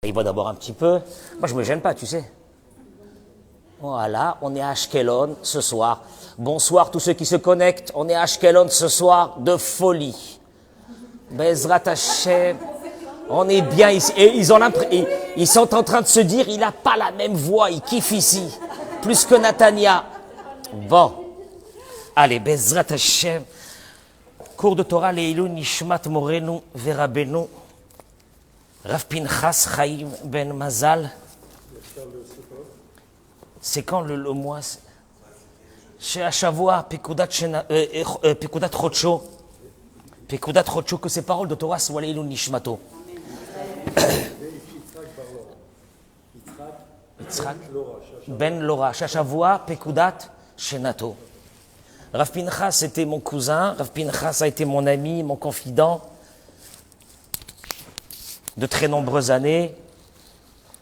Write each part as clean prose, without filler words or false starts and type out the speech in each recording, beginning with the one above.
Il va d'abord un petit peu. Moi, je me gêne pas, tu sais. Voilà, on est à Ashkelon ce soir. Bonsoir tous ceux qui se connectent. On est à Ashkelon ce soir de folie. Bezrat Hashem. On est bien ici. Et ils sont en train de se dire, il n'a pas la même voix, il kiffe ici. Plus que Natania. Bon. Allez, Bezrat Hashem. Cours de Torah, Leilou Nishmat Morenu Verabenu. Rav Pinchas Chaim Ben Mazal. C'est quand le mois? Chez Ashavua, Pekudat Rocho. Pekudat Rocho, que ces paroles de Torah soient Leilou Nishmato. Yitzhak Ben Lora. Shashavua, Pekudat Shenato. Rav Pinchas était mon cousin. Rav Pinchas a été mon ami, mon confident de très nombreuses années.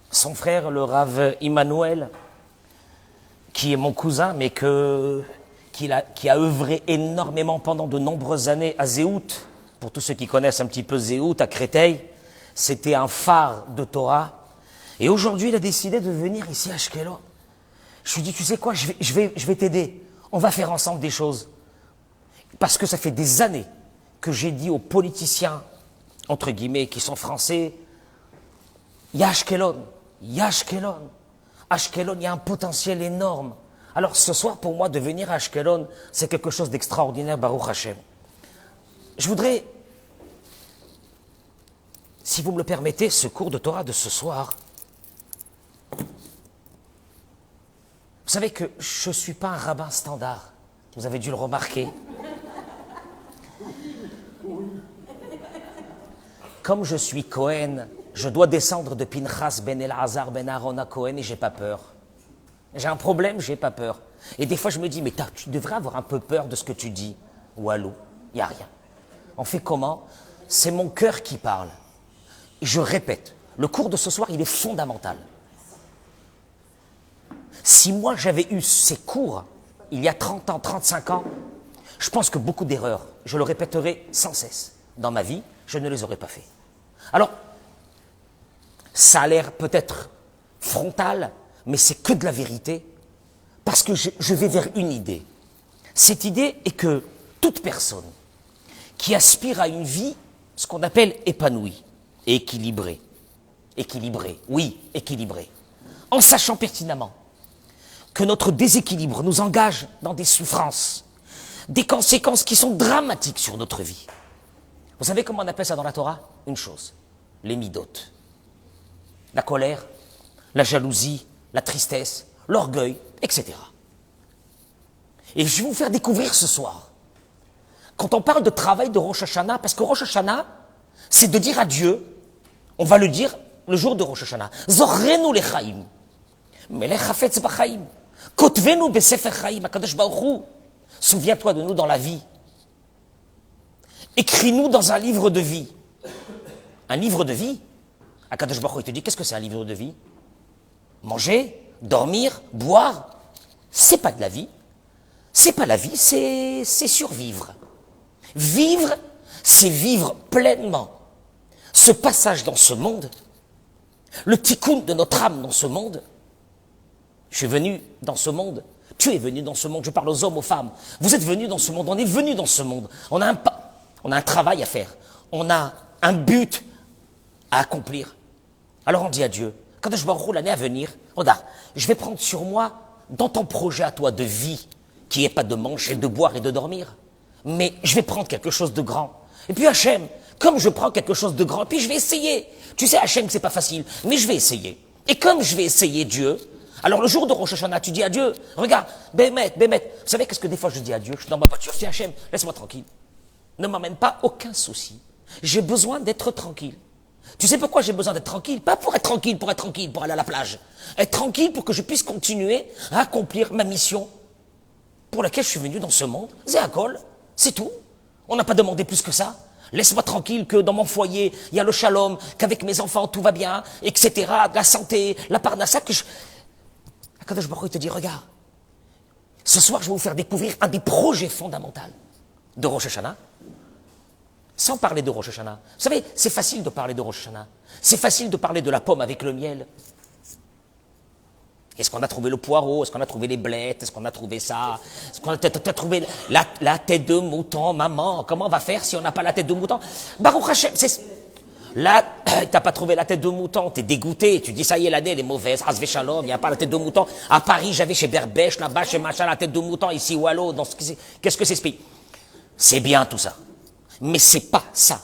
Son frère, le Rav Immanuel, qui est mon cousin, mais qui a œuvré énormément pendant de nombreuses années à Zéout. Pour tous ceux qui connaissent un petit peu Zéout, à Créteil, c'était un phare de Torah. Et aujourd'hui, il a décidé de venir ici à Ashkelon. Je lui ai dit, tu sais quoi, je vais t'aider. On va faire ensemble des choses. Parce que ça fait des années que j'ai dit aux politiciens, entre guillemets, qui sont français, il y a Ashkelon, il y a Ashkelon. Ashkelon, il y a un potentiel énorme. Alors ce soir, pour moi, de venir à Ashkelon, c'est quelque chose d'extraordinaire, Baruch Hashem. Je voudrais, si vous me le permettez, ce cours de Torah de ce soir. Vous savez que je ne suis pas un rabbin standard. Vous avez dû le remarquer. Comme je suis Cohen, je dois descendre de Pinchas ben Elazar ben Aaron à Cohen et j'ai pas peur. J'ai un problème, j'ai pas peur. Et des fois je me dis, mais tu devrais avoir un peu peur de ce que tu dis. Walou, il n'y a rien. On fait comment? C'est mon cœur qui parle. Je répète, le cours de ce soir, il est fondamental. Si moi j'avais eu ces cours, il y a 30 ans, 35 ans, je pense que beaucoup d'erreurs, je le répéterai sans cesse. Dans ma vie, je ne les aurais pas fait. Alors, ça a l'air peut-être frontal, mais c'est que de la vérité, parce que je vais vers une idée. Cette idée est que toute personne qui aspire à une vie, ce qu'on appelle épanouie, et équilibrée, en sachant pertinemment que notre déséquilibre nous engage dans des souffrances, des conséquences qui sont dramatiques sur notre vie. Vous savez comment on appelle ça dans la Torah? Une chose, les midotes. La colère, la jalousie, la tristesse, l'orgueil, etc. Et je vais vous faire découvrir ce soir, quand on parle de travail de Rosh Hashanah, parce que Rosh Hashanah, c'est de dire à Dieu, on va le dire le jour de Rosh Hashanah, Zorrenu lechaim, melech hafetz bachaim, kotvenu besefer chaim, HaKadosh Baruch Hu, souviens-toi de nous dans la vie. Écris-nous dans un livre de vie. Un livre de vie? HaKadosh Baruch Hu, il te dit, qu'est-ce que c'est un livre de vie? Manger, dormir, boire, c'est pas de la vie. C'est pas la vie, c'est survivre. Vivre, c'est vivre pleinement ce passage dans ce monde, le tikkun de notre âme dans ce monde. Je suis venu dans ce monde, tu es venu dans ce monde, je parle aux hommes, aux femmes. Vous êtes venus dans ce monde, on est venus dans ce monde. On a un travail à faire, on a un but à accomplir. Alors on dit à Dieu, quand je m'enroule l'année à venir, regarde, je vais prendre sur moi, dans ton projet à toi de vie, qui n'est pas de manger, de boire et de dormir, mais je vais prendre quelque chose de grand. Et puis Hachem, comme je prends quelque chose de grand, puis je vais essayer. Tu sais Hachem, c'est pas facile, mais je vais essayer. Et comme je vais essayer Dieu, alors le jour de Rosh Hashanah, tu dis à Dieu, regarde, Bémet, vous savez qu'est-ce que des fois je dis à Dieu? Je suis dans ma voiture, je dis Hachem, laisse-moi tranquille. Ne m'amène pas aucun souci. J'ai besoin d'être tranquille. Tu sais pourquoi j'ai besoin d'être tranquille? Pas pour être tranquille, pour aller à la plage. Être tranquille pour que je puisse continuer à accomplir ma mission pour laquelle je suis venu dans ce monde. Zéakol, c'est tout. On n'a pas demandé plus que ça. Laisse-moi tranquille que dans mon foyer, il y a le shalom, qu'avec mes enfants tout va bien, etc. La santé, la parnassa, que je... HaKadosh Baruch Hu, il te dit, regarde, ce soir je vais vous faire découvrir un des projets fondamentaux de Rosh Hashanah. sans parler de Rosh Hashanah. Vous savez, c'est facile de parler de Rosh Hashanah. C'est facile de parler de la pomme avec le miel. Est-ce qu'on a trouvé le poireau? Est-ce qu'on a trouvé les blettes? Est-ce qu'on a trouvé ça? Est-ce qu'on a trouvé la tête de mouton, maman? Comment on va faire si on n'a pas la tête de mouton? Baruch Hashem, là, t'as pas trouvé la tête de mouton, t'es dégoûté, tu dis ça y est, l'année elle est mauvaise, Hasvé Shalom, il n'y a pas la tête de mouton. À Paris, j'avais chez Berbèche, là-bas, chez machin, la tête de mouton, ici, Wallo, qu'est-ce que c'est ce pays? C'est bien tout ça. Mais c'est pas ça.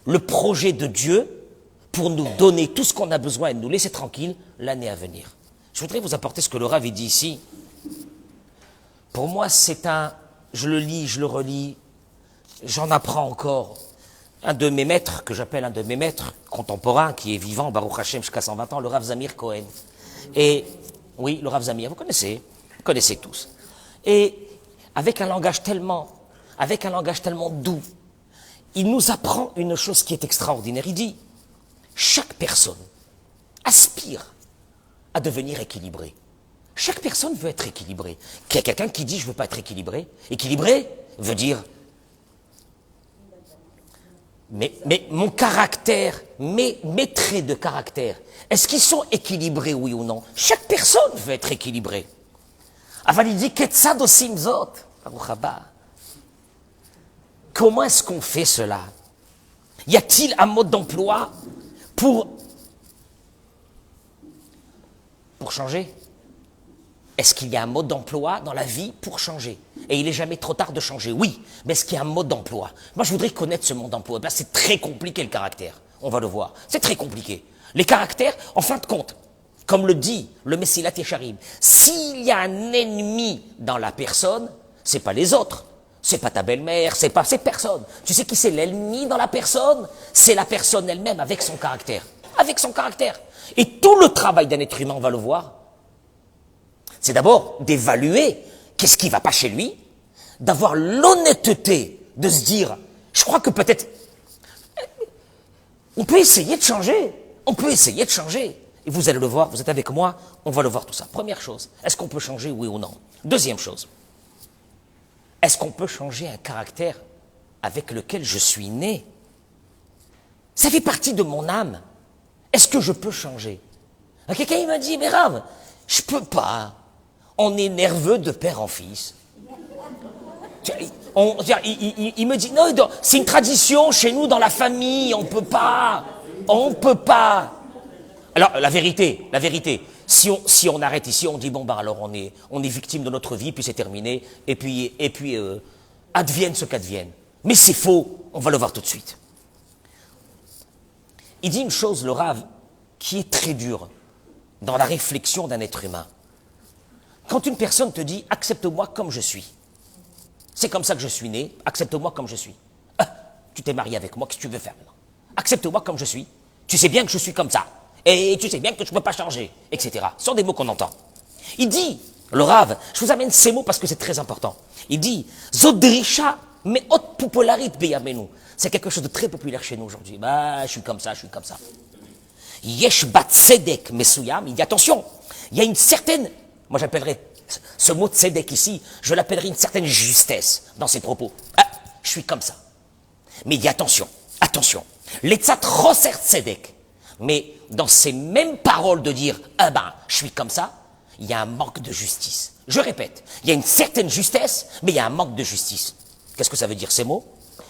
Le projet de Dieu pour nous donner tout ce qu'on a besoin et nous laisser tranquilles l'année à venir. Je voudrais vous apporter ce que le Rav dit ici. Pour moi, je le lis, je le relis, j'en apprends encore. Un de mes maîtres, que j'appelle un de mes maîtres contemporains, qui est vivant, Baruch Hashem, jusqu'à 120 ans, le Rav Zamir Cohen. Et, oui, le Rav Zamir, vous connaissez tous. Et avec un langage tellement doux, il nous apprend une chose qui est extraordinaire. Il dit, chaque personne aspire à devenir équilibré. Chaque personne veut être équilibrée. Il y a quelqu'un qui dit, je ne veux pas être équilibré. Équilibré veut dire, mais mon caractère, mes traits de caractère, est-ce qu'ils sont équilibrés, oui ou non? Chaque personne veut être équilibrée. Aval il dit, Ketzad osim zot, comment est-ce qu'on fait cela? Y a-t-il un mode d'emploi pour changer? Est-ce qu'il y a un mode d'emploi dans la vie pour changer? Et il n'est jamais trop tard de changer, oui. Mais est-ce qu'il y a un mode d'emploi? Moi, je voudrais connaître ce mode d'emploi. Ben, c'est très compliqué, le caractère. On va le voir. C'est très compliqué. Les caractères, en fin de compte, comme le dit le Messilat Yesharim, s'il y a un ennemi dans la personne, c'est pas les autres. C'est pas ta belle-mère, c'est personne. Tu sais qui c'est l'ennemi dans la personne? C'est la personne elle-même avec son caractère. Avec son caractère. Et tout le travail d'un être humain, on va le voir, c'est d'abord d'évaluer qu'est-ce qui ne va pas chez lui, d'avoir l'honnêteté de se dire, je crois que peut-être, on peut essayer de changer, Et vous allez le voir, vous êtes avec moi, on va le voir tout ça. Première chose, est-ce qu'on peut changer, oui ou non? Deuxième chose, est-ce qu'on peut changer un caractère avec lequel je suis né? Ça fait partie de mon âme. Est-ce que je peux changer? Quelqu'un il m'a dit, mais Rav, je peux pas. On est nerveux de père en fils. Il me dit, non, c'est une tradition chez nous dans la famille, on peut pas. Alors, la vérité, si on arrête ici, on dit, bon, ben alors on est victime de notre vie, puis c'est terminé, et puis advienne ce qu'advienne. Mais c'est faux, on va le voir tout de suite. Il dit une chose, le Rav, qui est très dure dans la réflexion d'un être humain. Quand une personne te dit, accepte-moi comme je suis, c'est comme ça que je suis né, accepte-moi comme je suis. Tu t'es marié avec moi, qu'est-ce que tu veux faire maintenant? Accepte-moi comme je suis, tu sais bien que je suis comme ça, et tu sais bien que je ne peux pas changer, etc. Ce sont des mots qu'on entend. Il dit, le Rav, je vous amène ces mots parce que c'est très important. Il dit, Zodrisha, mais haute popularit beyamenu. C'est quelque chose de très populaire chez nous aujourd'hui. Bah, je suis comme ça. Yesh bat tzedek mesuyam. Il dit attention, il y a une certaine, moi j'appellerais ce mot tzedek ici, je l'appellerais une certaine justesse dans ses propos. Je suis comme ça. Mais il dit attention. L'etzat roser tzedek. Mais dans ces mêmes paroles de dire, je suis comme ça, il y a un manque de justice. Je répète, il y a une certaine justesse, mais il y a un manque de justice. Qu'est-ce que ça veut dire ces mots?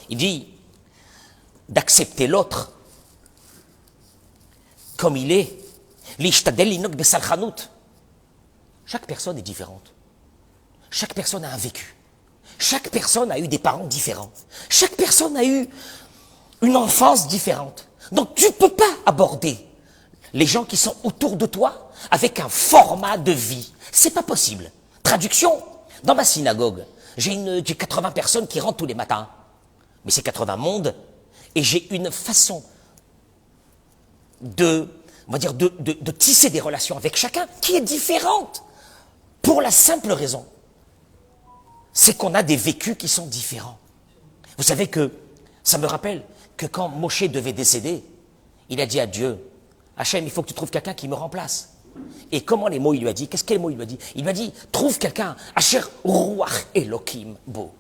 Il dit d'accepter l'autre comme il est. Chaque personne est différente. Chaque personne a un vécu. Chaque personne a eu des parents différents. Chaque personne a eu une enfance différente. Donc tu ne peux pas aborder les gens qui sont autour de toi avec un format de vie. C'est pas possible. Traduction, dans ma synagogue, j'ai 80 personnes qui rentrent tous les matins. Mais c'est 80 mondes, et j'ai une façon de tisser des relations avec chacun qui est différente. Pour la simple raison, c'est qu'on a des vécus qui sont différents. Vous savez que, ça me rappelle que quand Moshe devait décéder, il a dit à Dieu, Hachem, il faut que tu trouves quelqu'un qui me remplace. Et comment les mots il lui a dit? Quels mots il lui a dit? Il lui a dit, trouve quelqu'un, Asher Ruach Elohim Bo,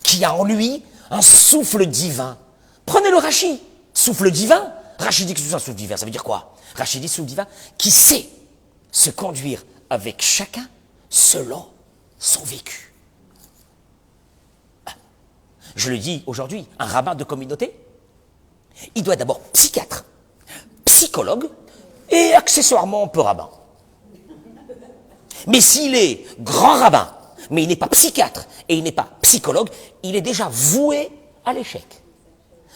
qui a en lui un souffle divin. Prenez le Rashi, souffle divin. Rashi dit que c'est un souffle divin, ça veut dire quoi? Rashi dit souffle divin qui sait se conduire avec chacun selon son vécu. Je le dis aujourd'hui, un rabbin de communauté, il doit être d'abord psychiatre, psychologue et accessoirement un peu rabbin. Mais s'il est grand rabbin, mais il n'est pas psychiatre et il n'est pas psychologue, il est déjà voué à l'échec.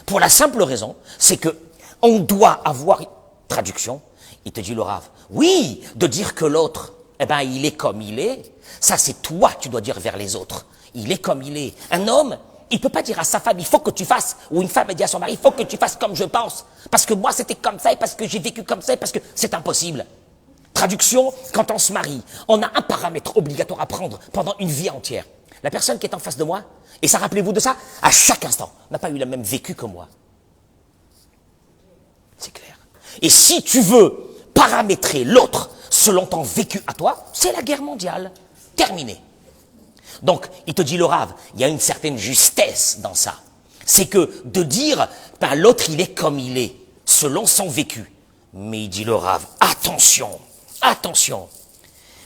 Pour la simple raison, c'est que on doit avoir traduction. Il te dit le Rav, oui, de dire que l'autre, eh ben, il est comme il est, ça c'est toi que tu dois dire vers les autres. Il est comme il est. Un homme, il peut pas dire à sa femme, il faut que tu fasses, ou une femme dit à son mari, il faut que tu fasses comme je pense, parce que moi c'était comme ça, et parce que j'ai vécu comme ça, et parce que c'est impossible. Traduction, quand on se marie, on a un paramètre obligatoire à prendre pendant une vie entière. La personne qui est en face de moi, et ça rappelez-vous de ça, à chaque instant, n'a pas eu le même vécu que moi. C'est clair. Et si tu veux paramétrer l'autre selon ton vécu à toi, c'est la guerre mondiale. Terminé. Donc, il te dit le Rav, il y a une certaine justesse dans ça. C'est que de dire, ben, l'autre il est comme il est, selon son vécu. Mais il dit le Rav, attention, attention.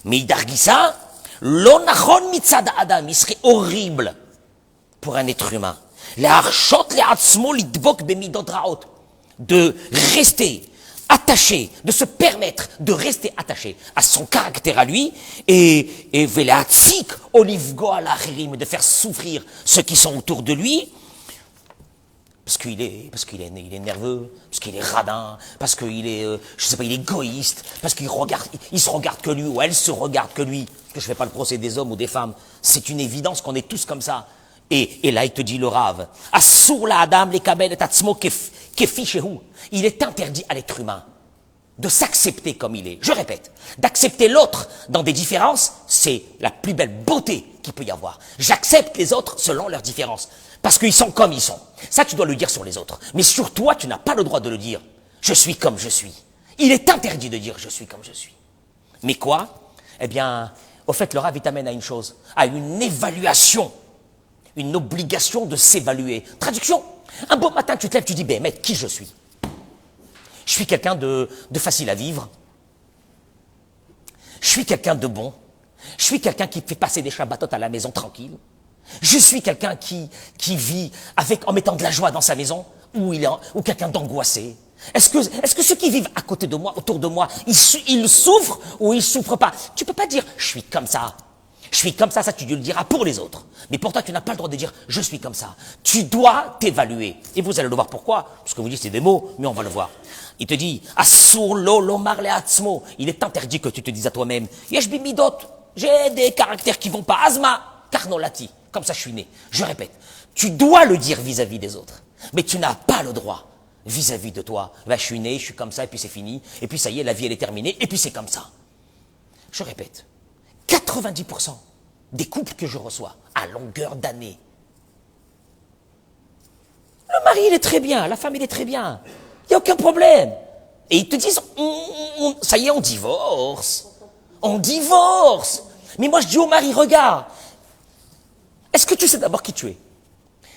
Mais Dargissa, l'onachon mitzad adam, il serait horrible pour un être humain. De rester attaché, de se permettre de rester attaché à son caractère à lui et de faire souffrir ceux qui sont autour de lui parce qu'il est nerveux, parce qu'il est radin, parce qu'il est, je sais pas, il est égoïste, parce qu'il se regarde que lui ou elle se regarde que lui. Parce que je fais pas le procès des hommes ou des femmes, c'est une évidence qu'on est tous comme ça. Et là, il te dit le Rav, Assur la Adam les kabel et tatzmo kefi shehu. Il est interdit à l'être humain de s'accepter comme il est. Je répète, d'accepter l'autre dans des différences, c'est la plus belle beauté qu'il peut y avoir. J'accepte les autres selon leurs différences, parce qu'ils sont comme ils sont. Ça, tu dois le dire sur les autres. Mais sur toi, tu n'as pas le droit de le dire. Je suis comme je suis. Il est interdit de dire je suis comme je suis. Mais quoi? Eh bien, au fait, le Rav, il t'amène à une chose, à une évaluation. Une obligation de s'évaluer. Traduction, un beau matin, tu te lèves, tu dis, ben, mec, qui je suis? Je suis quelqu'un de facile à vivre. Je suis quelqu'un de bon. Je suis quelqu'un qui fait passer des Shabbatot à la maison tranquille. Je suis quelqu'un qui vit en mettant de la joie dans sa maison, ou quelqu'un d'angoissé. Est-ce que ceux qui vivent à côté de moi, autour de moi, ils souffrent ou ils souffrent pas? Tu peux pas dire, je suis comme ça. Je suis comme ça, ça tu le diras pour les autres. Mais pour toi, tu n'as pas le droit de dire « je suis comme ça ». Tu dois t'évaluer. Et vous allez le voir pourquoi. Parce que vous dites c'est des mots, mais on va le voir. Il te dit « Assur lo lomar le atzmo ». Il est interdit que tu te dises à toi-même « Yesh bimidot ». J'ai des caractères qui vont pas. Asma, karnolati. Comme ça je suis né. Je répète, tu dois le dire vis-à-vis des autres. Mais tu n'as pas le droit vis-à-vis de toi. Ben, je suis né, je suis comme ça, et puis c'est fini. Et puis ça y est, la vie elle est terminée, et puis c'est comme ça. Je répète. 90% des couples que je reçois à longueur d'année. Le mari, il est très bien, la femme, il est très bien. Il n'y a aucun problème. Et ils te disent, ça y est, on divorce. On divorce. Mais moi, je dis au mari, regarde, est-ce que tu sais d'abord qui tu es?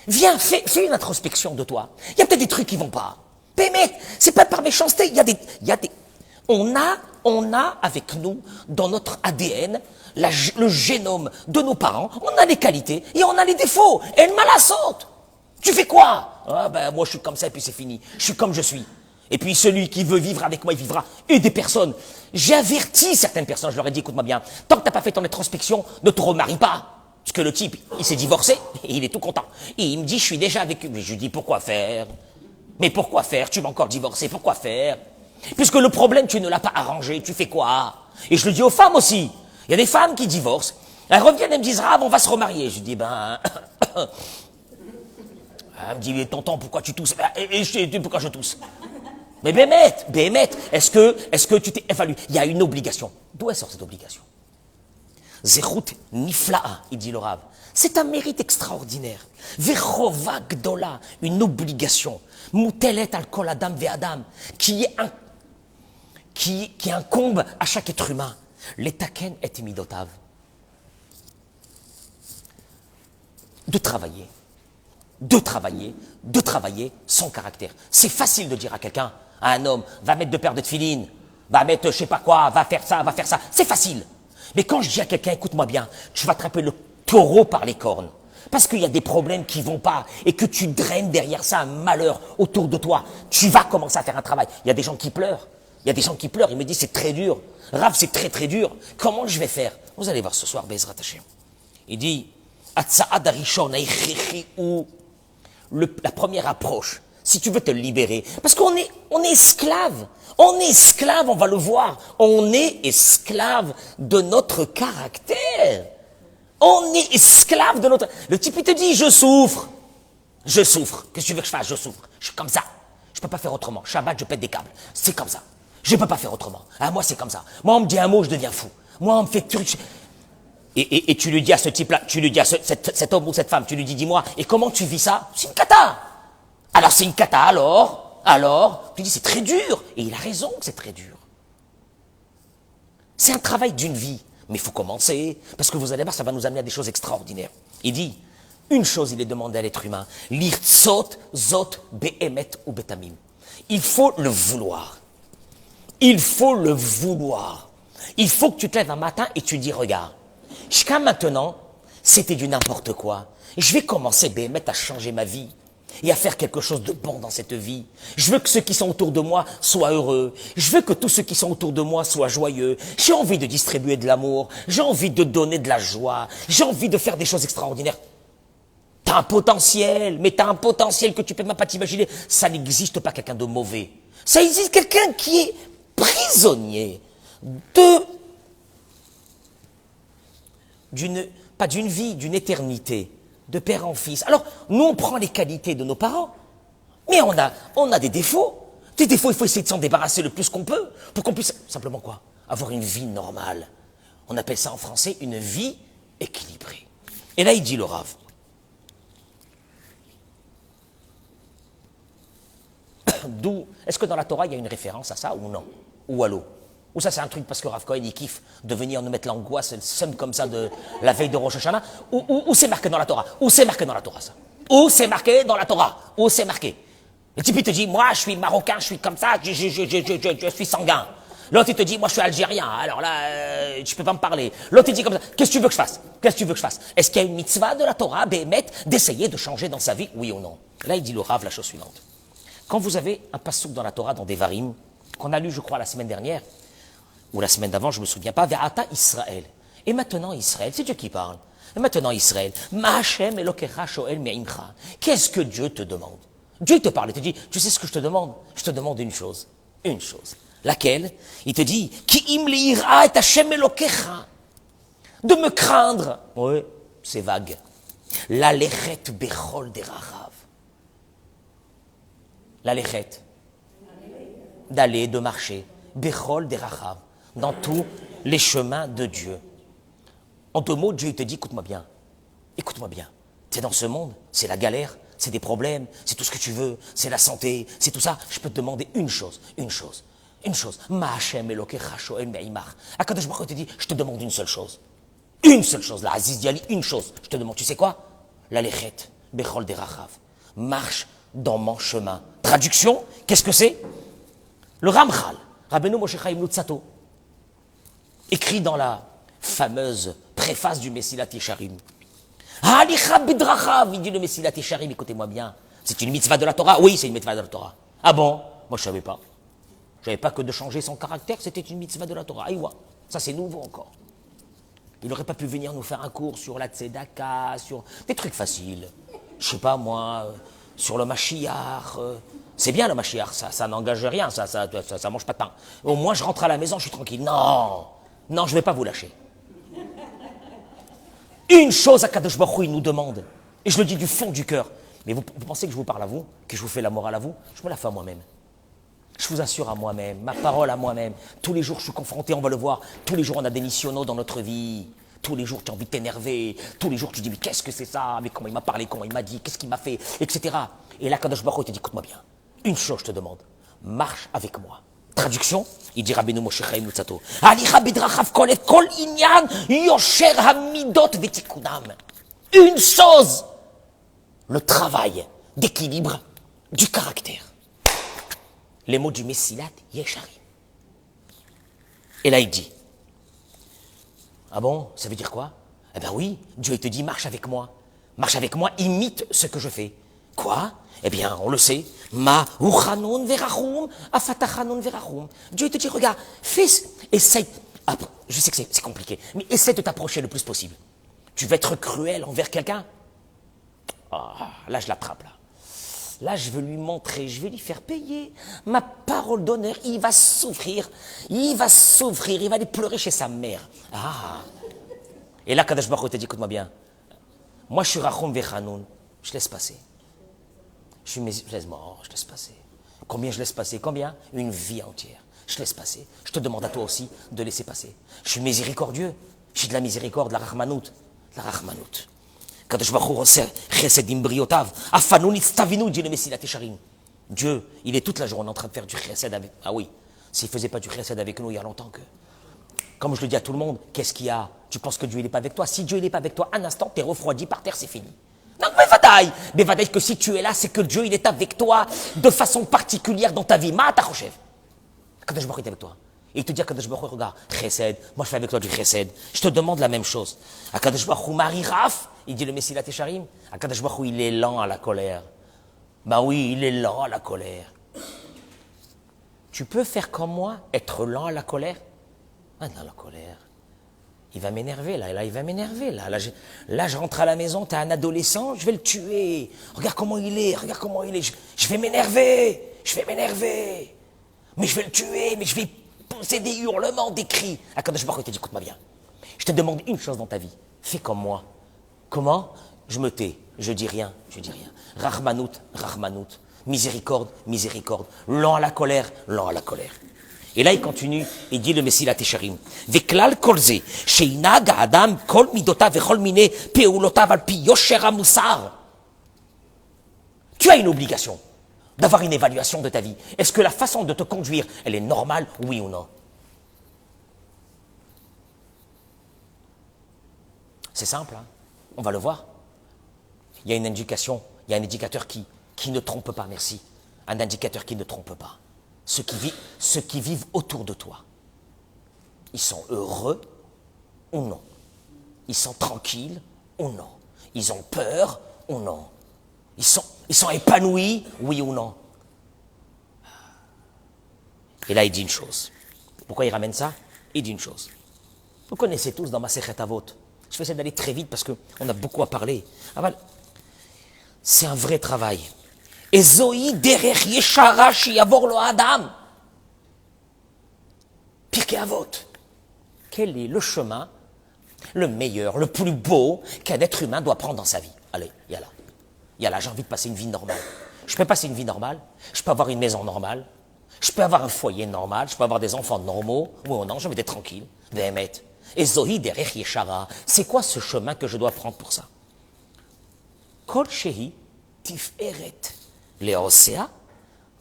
Viens, fais une introspection de toi. Il y a peut-être des trucs qui vont pas. Mais mec, c'est pas par méchanceté, il y a des... On a avec nous, dans notre ADN, le génome de nos parents, on a les qualités et on a les défauts. Et elle m'a la saute. Tu fais quoi? Ah ben moi je suis comme ça et puis c'est fini. Je suis comme je suis. Et puis celui qui veut vivre avec moi, il vivra. Et des personnes. J'ai averti certaines personnes, je leur ai dit, écoute-moi bien, tant que t'as pas fait ton introspection, ne te remarie pas. Parce que le type, il s'est divorcé et il est tout content. Et il me dit, je suis déjà avec lui. Je lui dis, pourquoi faire? Mais pourquoi faire? Tu m'as encore divorcé, pourquoi faire? Puisque le problème, tu ne l'as pas arrangé, tu fais quoi? Et je le dis aux femmes aussi. Il y a des femmes qui divorcent. Elles reviennent et me disent, Rav, on va se remarier. Je dis, ben... Elle me dit, mais tonton, pourquoi tu tousses? Et je dis, pourquoi je tousse? Mais Béhémet, est-ce que tu t'es évalué? Il y a une obligation. D'où elle sort cette obligation? Zechut nifla'a, il dit le Rav. C'est un mérite extraordinaire. Vechova gdola, une obligation. Mutelet al kol adam ve'adam, qui incombe à chaque être humain. L'etaken et midotav. De travailler de travailler son caractère. C'est facile de dire à quelqu'un, à un homme, va mettre 2 paires de tefilines, va mettre je sais pas quoi, va faire ça, c'est facile. Mais quand je dis à quelqu'un, écoute-moi bien, tu vas attraper le taureau par les cornes, parce qu'il y a des problèmes qui vont pas, et que tu draines derrière ça un malheur autour de toi, tu vas commencer à faire un travail. Il y a des gens qui pleurent, ils me disent c'est très dur, Rav c'est très très dur, comment je vais faire? Vous allez voir ce soir, Bezrat Hashem. Il dit, Atza'ad Arishon, ou la première approche, si tu veux te libérer, parce qu'on est esclave, on va le voir, on est esclave de notre caractère, on est esclave de notre... Le type il te dit, je souffre, qu'est-ce que tu veux que je fasse? Je souffre, je suis comme ça, je peux pas faire autrement, Shabbat je pète des câbles, c'est comme ça, je peux pas faire autrement, ah moi c'est comme ça, moi on me dit un mot je deviens fou, moi on me fait truc... Et tu lui dis à ce type-là, tu lui dis à cet homme ou cette femme, tu lui dis, dis-moi, et comment tu vis ça? C'est une cata. Alors c'est une cata, alors, tu dis c'est très dur. Et il a raison que c'est très dur. C'est un travail d'une vie. Mais il faut commencer, parce que vous allez voir, ça va nous amener à des choses extraordinaires. Il dit, une chose, il est demandé à l'être humain, l'irtzot, zot, behemet ou betamim. Il faut le vouloir. Il faut le vouloir. Il faut que tu te lèves un matin et tu dis, regarde, jusqu'à maintenant, c'était du n'importe quoi. Je vais commencer, Béhémet, à changer ma vie et à faire quelque chose de bon dans cette vie. Je veux que ceux qui sont autour de moi soient heureux. Je veux que tous ceux qui sont autour de moi soient joyeux. J'ai envie de distribuer de l'amour. J'ai envie de donner de la joie. J'ai envie de faire des choses extraordinaires. T'as un potentiel, mais t'as un potentiel que tu peux même pas t'imaginer. Ça n'existe pas quelqu'un de mauvais. Ça existe quelqu'un qui est prisonnier pas d'une vie, d'une éternité, de père en fils. Alors, nous, on prend les qualités de nos parents, mais on a des défauts. Des défauts, il faut essayer de s'en débarrasser le plus qu'on peut, pour qu'on puisse, simplement quoi? Avoir une vie normale. On appelle ça en français une vie équilibrée. Et là, il dit le Rav. D'où, est-ce que dans la Torah, il y a une référence à ça ou non? Ou à l'eau? Ou ça c'est un truc parce que Rav Cohen il kiffe de venir nous mettre l'angoisse, le seum comme ça de la veille de Rosh Hashanah, ou c'est marqué dans la Torah? Où c'est marqué dans la Torah ça? Où c'est marqué dans la Torah? Où c'est marqué? Le type il te dit, moi je suis marocain, je suis comme ça, je suis sanguin. L'autre il te dit, moi je suis algérien, alors là, tu peux pas me parler. L'autre il dit comme ça, qu'est-ce que tu veux que je fasse? Qu'est-ce que tu veux que je fasse? Est-ce qu'il y a une mitzvah de la Torah, Béhémet, d'essayer de changer dans sa vie, oui ou non? Là il dit le Rav la chose suivante. Quand vous avez un passouk dans la Torah, dans Devarim, qu'on a lu je crois la semaine dernière, ou la semaine d'avant, je me souviens pas, Ve'ata Israël. Et maintenant Israël, c'est Dieu qui parle. Et maintenant Israël, Ma'ashem Elokecha Shoel Me'imcha. Qu'est-ce que Dieu te demande? Dieu te parle, il te dit, tu sais ce que je te demande? Je te demande une chose. Une chose. Laquelle? Il te dit, Ki im le'ira et Hashem Elokecha. De me craindre. Oui, c'est vague. La lechet bechol derachav. La lechet. D'aller, de marcher. Bechol derachav. Dans tous les chemins de Dieu. En 2 mots, Dieu te dit, écoute-moi bien, c'est dans ce monde, c'est la galère, c'est des problèmes, c'est tout ce que tu veux, c'est la santé, c'est tout ça, je peux te demander une chose, Ma Hashem Elokecha Shoel Me'imach. Akadosh Baruch Hu te dit, je te demande une seule chose, la Aziz Diali, une chose, je te demande, tu sais quoi? La lechet, bechol derachav, marche dans mon chemin. Traduction, qu'est-ce que c'est? Le Ramchal, Rabbeinu Moshe Chaim Luzzatto, écrit dans la fameuse préface du Mesilat Yesharim. Halicha bidrachav, il dit le Mesilat Yesharim, écoutez-moi bien, c'est une mitzvah de la Torah? Oui, c'est une mitzvah de la Torah. Ah bon? Moi je savais pas. Je savais pas que de changer son caractère, c'était une mitzvah de la Torah. Aïwa, ça c'est nouveau encore. Il n'aurait pas pu venir nous faire un cours sur la tzedaka, sur des trucs faciles. Je sais pas moi, sur le Mashiach. C'est bien le Mashiach, ça n'engage rien, ça mange pas de pain. Au moins je rentre à la maison, je suis tranquille. Non, je ne vais pas vous lâcher. Une chose Akadosh Baruch Hu, il nous demande, et je le dis du fond du cœur, mais vous pensez que je vous parle à vous, que je vous fais la morale à vous? Je me la fais à moi-même. Je vous assure à moi-même, ma parole à moi-même. Tous les jours je suis confronté, on va le voir, tous les jours on a des missionaux dans notre vie. Tous les jours tu as envie de t'énerver, tous les jours tu dis mais qu'est-ce que c'est ça, mais comment il m'a parlé, comment il m'a dit, qu'est-ce qu'il m'a fait, etc. Et là Akadosh Baruch Hu te dit, écoute-moi bien, une chose je te demande, marche avec moi. Traduction, il dit Rabbeinu Moshe Chaim Luzzatto. Alicha bidrachav kol et kol inyan yosher hamidot vetikunam. Une chose. le travail d'équilibre du caractère. Les mots du Messilat Yesharim. Et là, il dit, ah bon, ça veut dire quoi? Eh bien oui, Dieu il te dit, marche avec moi. Marche avec moi, imite ce que je fais. Quoi? Eh bien, on le sait. Ma uchanun verachum, afatachanun verachum. Dieu il te dit, regarde, fais, essaye. Après, je sais que c'est compliqué, mais essaie de t'approcher le plus possible. Tu vas être cruel envers quelqu'un? Ah, là, je l'attrape, là. Là, je veux lui montrer, je vais lui faire payer. Ma parole d'honneur, il va souffrir, il va aller pleurer chez sa mère. Ah. Et là, Kadosh Baruch Hu te dit, écoute-moi bien, moi, je suis Rachum Vechanoun, je laisse passer. Je laisse passer. Combien je laisse passer? Combien? Une vie entière. Je laisse passer. Je te demande à toi aussi de laisser passer. Je suis miséricordieux. J'ai de la miséricorde, la Rachmanout. La Rachmanout. Kadosh Baruch Hu osser chesedim briotav. Afanu nitztavinu, dit le Messilat Yesharim. Dieu, il est toute la journée en train de faire du chesed avec... Ah oui, s'il ne faisait pas du chesed avec nous, il y a longtemps que... Comme je le dis à tout le monde, qu'est-ce qu'il y a? Tu penses que Dieu il n'est pas avec toi? Si Dieu il n'est pas avec toi, un instant, tu es refroidi par terre, c'est fini. Non, mais vadaï que si tu es là, c'est que Dieu il est avec toi de façon particulière dans ta vie. Ma tachochev. Kadosh Baruch Hu est avec toi. Et il te dit à Kadosh Baruch Hu, regarde, chesed, moi je fais avec toi du chesed. Je te demande la même chose. À Kadosh Baruch Hu, Mariraf, il dit le Messilat Yesharim. À Kadosh Baruch Hu, il est lent à la colère. Ben oui, il est lent à la colère. Tu peux faire comme moi, être lent à la colère? Ah non, la colère. Il va m'énerver, là, il va m'énerver, là. Là, je rentre à la maison, t'as un adolescent, je vais le tuer. Regarde comment il est. Je vais m'énerver. Mais je vais le tuer, mais je vais pousser des hurlements, des cris. Ah, Kadosh Baruch Hu te dit, écoute-moi bien. Je te demande une chose dans ta vie. Fais comme moi. Comment? Je me tais. Je dis rien. Rahmanout. Miséricorde. Lent à la colère. Et là, il continue, il dit le Messilat Yesharim. Veklal kolze, sheinag adam kol midotav vechol mine peulotav al pi yosher hamusar. Tu as une obligation d'avoir une évaluation de ta vie. Est-ce que la façon de te conduire, elle est normale, oui ou non? C'est simple, hein? On va le voir. Il y a une indication, il y a un indicateur qui ne trompe pas, merci. Un indicateur qui ne trompe pas. Ceux qui vivent autour de toi, ils sont heureux ou non? Ils sont tranquilles ou non? Ils ont peur ou non? Ils sont épanouis, oui ou non? Et là, il dit une chose. Pourquoi il ramène ça? Il dit une chose. Vous connaissez tous dans ma Masechet Avot. Je vais essayer d'aller très vite parce qu'on a beaucoup à parler. C'est un vrai travail. Ezoi derech yeshara sheyavor lo adam. Pirkei Avot. Quel est le chemin, le meilleur, le plus beau qu'un être humain doit prendre dans sa vie? Allez, il y a là, j'ai envie de passer une vie normale. Je peux passer une vie normale, je peux avoir une maison normale, je peux avoir un foyer normal, je peux avoir des enfants normaux, oui ou non, je vais être tranquille. Behemet. Ezoi derech yeshara. C'est quoi ce chemin que je dois prendre pour ça? Kol shehi tiferet. Les Osea,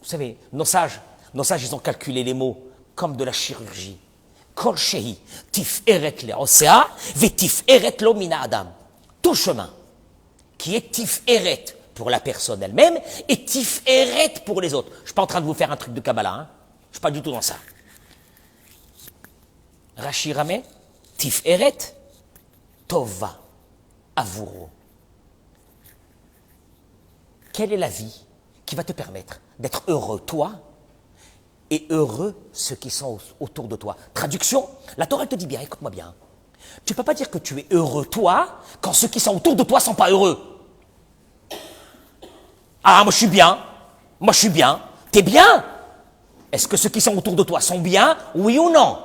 vous savez, nos sages, ils ont calculé les mots comme de la chirurgie. Kol shehi, tif eret les Osea, ve tif eret lo mina adam. Tout chemin qui est tif eret pour la personne elle-même et tif eret pour les autres. Je ne suis pas en train de vous faire un truc de Kabbalah, hein. Je ne suis pas du tout dans ça. Rashi Rameh, tif eret, tova, avuro. Quelle est la vie qui va te permettre d'être heureux, toi, et heureux ceux qui sont autour de toi? Traduction, la Torah te dit bien, écoute-moi bien, tu ne peux pas dire que tu es heureux, toi, quand ceux qui sont autour de toi ne sont pas heureux. Ah, moi je suis bien, t'es bien. Est-ce que ceux qui sont autour de toi sont bien, oui ou non?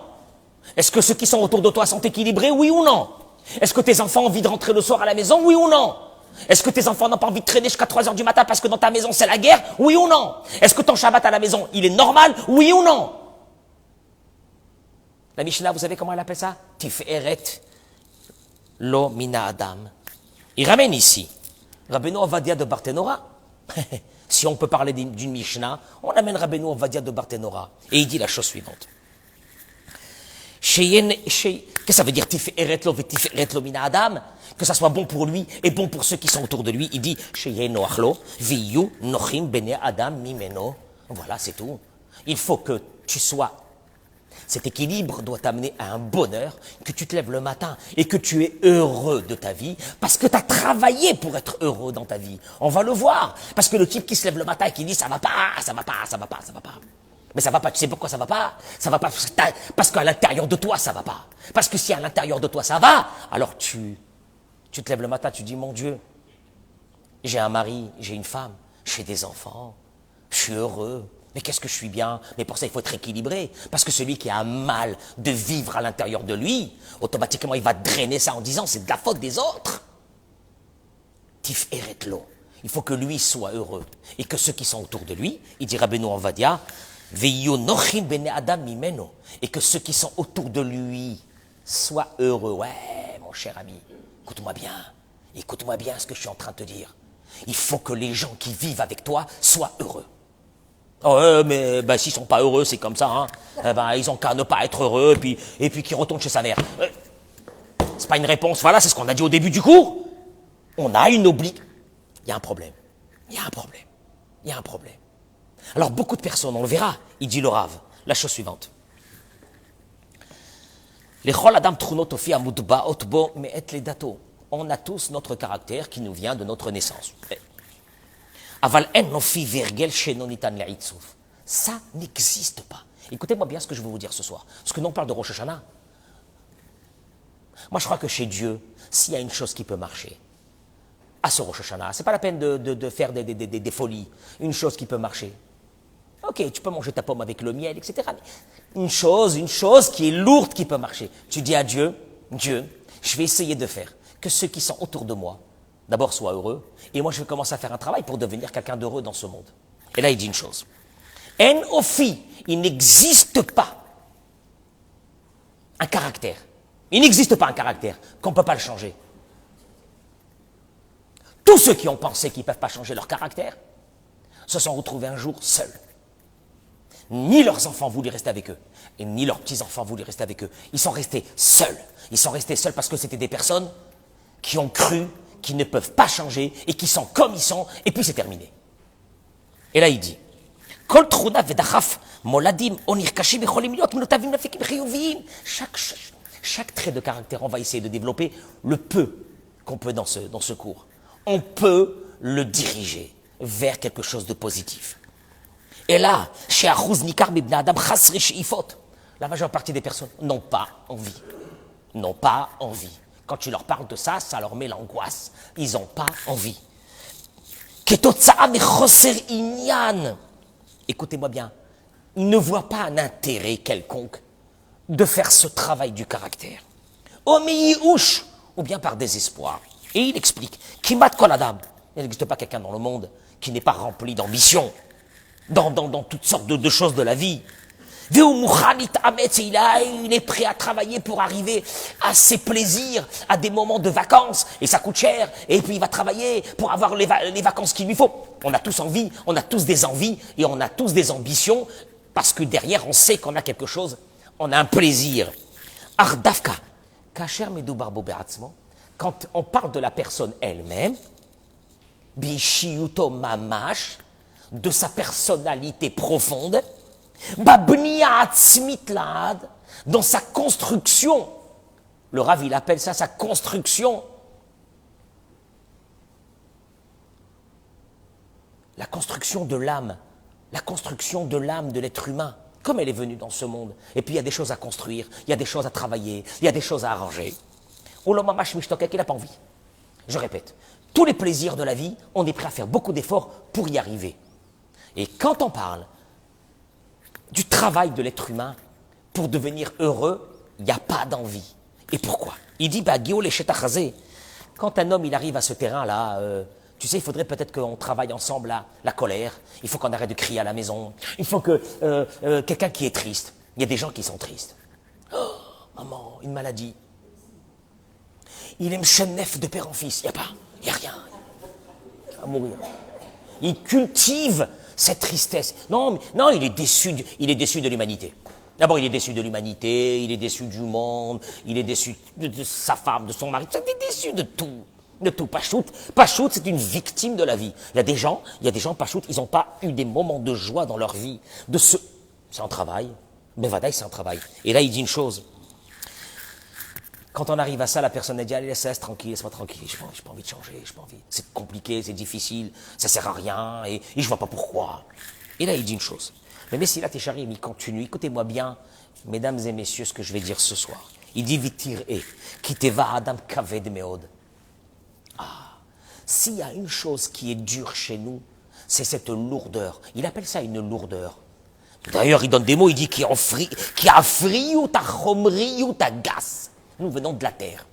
Est-ce que ceux qui sont autour de toi sont équilibrés, oui ou non? Est-ce que tes enfants ont envie de rentrer le soir à la maison, oui ou non? Est-ce que tes enfants n'ont pas envie de traîner jusqu'à 3 heures du matin parce que dans ta maison c'est la guerre? Oui ou non? Est-ce que ton Shabbat à la maison, il est normal? Oui ou non? La Mishnah, vous savez comment elle appelle ça? Tiferet lo mina adam. Il ramène ici Rabbeinu Ovadia de Barthénora. Si on peut parler d'une Mishnah, on amène Rabbeinu Ovadia de Barthénora. Et il dit la chose suivante. Qu'est-ce que ça veut dire Tiferet lo vetiferet lo mina Adam? Que ça soit bon pour lui et bon pour ceux qui sont autour de lui. Il dit Sheye noach lo viyu nochim bene Adam mimeno. Voilà, c'est tout. Il faut que tu sois. Cet équilibre doit t'amener à un bonheur, que tu te lèves le matin et que tu es heureux de ta vie, parce que tu as travaillé pour être heureux dans ta vie. On va le voir. Parce que le type qui se lève le matin et qui dit ça va pas, ça va pas, ça va pas, ça va pas. Mais ça va pas, tu sais pourquoi ça va pas? Ça va pas parce qu'à l'intérieur de toi ça va pas. Parce que si à l'intérieur de toi ça va, alors tu te lèves le matin, tu dis mon Dieu, j'ai un mari, j'ai une femme, j'ai des enfants, je suis heureux. Mais qu'est-ce que je suis bien? Mais pour ça, il faut être équilibré. Parce que celui qui a mal de vivre à l'intérieur de lui, automatiquement, il va drainer ça en disant, c'est de la faute des autres. Tif eretlo. Il faut que lui soit heureux. Et que ceux qui sont autour de lui, il dit Rabbeinu Ovadia, veyu nochim bene Adam mimeno. Et que ceux qui sont autour de lui soient heureux. Ouais, mon cher ami, écoute-moi bien. Écoute-moi bien ce que je suis en train de te dire. Il faut que les gens qui vivent avec toi soient heureux. Oh, mais ben, s'ils sont pas heureux, c'est comme ça. Hein. Ils ont qu'à ne pas être heureux et puis qu'ils retournent chez sa mère. C'est pas une réponse. Voilà, c'est ce qu'on a dit au début du cours. On a une obligation. Il y a un problème. Il y a un problème. Il y a un problème. Alors beaucoup de personnes, on le verra, il dit le Rav, la chose suivante. Les chol adam trunot ofi amudba otbo me'et le dato. On a tous notre caractère qui nous vient de notre naissance. Ça n'existe pas. Écoutez-moi bien ce que je veux vous dire ce soir. Parce que nous on parle de Rosh Hashanah. Moi je crois que chez Dieu, s'il y a une chose qui peut marcher, à ce Rosh Hashanah, c'est pas la peine de faire des folies. Une chose qui peut marcher. Ok, tu peux manger ta pomme avec le miel, etc. Mais une chose qui est lourde qui peut marcher. Tu dis à Dieu, Dieu, je vais essayer de faire que ceux qui sont autour de moi, d'abord sois heureux, et moi je vais commencer à faire un travail pour devenir quelqu'un d'heureux dans ce monde. Et là il dit une chose. En ofi, il n'existe pas un caractère. Il n'existe pas un caractère qu'on ne peut pas le changer. Tous ceux qui ont pensé qu'ils ne peuvent pas changer leur caractère se sont retrouvés un jour seuls. Ni leurs enfants voulaient rester avec eux, et ni leurs petits-enfants voulaient rester avec eux. Ils sont restés seuls. Ils sont restés seuls parce que c'était des personnes qui ont cru qui ne peuvent pas changer et qui sont comme ils sont, et puis c'est terminé. Et là il dit, chaque trait de caractère, on va essayer de développer le peu qu'on peut dans ce cours. On peut le diriger vers quelque chose de positif. Et là, chez Achuz Nikar Bibna Adam Chasri Sheifot, la majeure partie des personnes n'ont pas envie. N'ont pas envie. Quand tu leur parles de ça, ça leur met l'angoisse. Ils n'ont pas envie. Écoutez-moi bien. Ils ne voient pas un intérêt quelconque de faire ce travail du caractère. Ou bien par désespoir. Et il explique. Kimat kol adam. Il n'existe pas quelqu'un dans le monde qui n'est pas rempli d'ambition. Dans toutes sortes de choses de la vie. Il est prêt à travailler pour arriver à ses plaisirs, à des moments de vacances, et ça coûte cher, et puis il va travailler pour avoir les vacances qu'il lui faut. On a tous envie, on a tous des envies, et on a tous des ambitions, parce que derrière on sait qu'on a quelque chose, on a un plaisir. Ardafka, kacher medou barbo be'atzmo, quand on parle de la personne elle-même, bishiyuto mamash, de sa personnalité profonde, dans sa construction. Le Rav, il appelle ça sa construction. La construction de l'âme. La construction de l'âme de l'être humain. Comme elle est venue dans ce monde. Et puis il y a des choses à construire, il y a des choses à travailler, il y a des choses à arranger. Olomamash Mishtokek, il n'a pas envie. Je répète, tous les plaisirs de la vie, on est prêt à faire beaucoup d'efforts pour y arriver. Et quand on parle du travail de l'être humain pour devenir heureux, il n'y a pas d'envie. Et pourquoi? Il dit, quand un homme il arrive à ce terrain-là, tu sais, il faudrait peut-être qu'on travaille ensemble la colère, il faut qu'on arrête de crier à la maison, il faut que quelqu'un qui est triste, il y a des gens qui sont tristes. Oh, maman, une maladie. Il aime chenef de père en fils, il n'y a rien. Il va mourir. Il cultive cette tristesse. Non, il est déçu de l'humanité. D'abord, il est déçu de l'humanité, il est déçu du monde, il est déçu de sa femme, de son mari, il est déçu de tout. De tout. Pachout, c'est une victime de la vie. Il y a des gens, Pachout, ils n'ont pas eu des moments de joie dans leur vie. C'est un travail. Mais Vadaï, c'est un travail. Et là, il dit une chose. Quand on arrive à ça, la personne a dit, allez, laisse tranquille, laisse-moi tranquille, j'ai pas envie de changer, j'ai pas envie. C'est compliqué, c'est difficile, ça sert à rien, et je vois pas pourquoi. Et là, il dit une chose. Le Messilat Yesharim, il continue, écoutez-moi bien, mesdames et messieurs, ce que je vais dire ce soir. Il dit, Vitir kiteva adam kaved meod. S'il y a une chose qui est dure chez nous, c'est cette lourdeur. Il appelle ça une lourdeur. D'ailleurs, il donne des mots, il dit, qui a friou ta chomriou ta gas. Nous venons de la terre.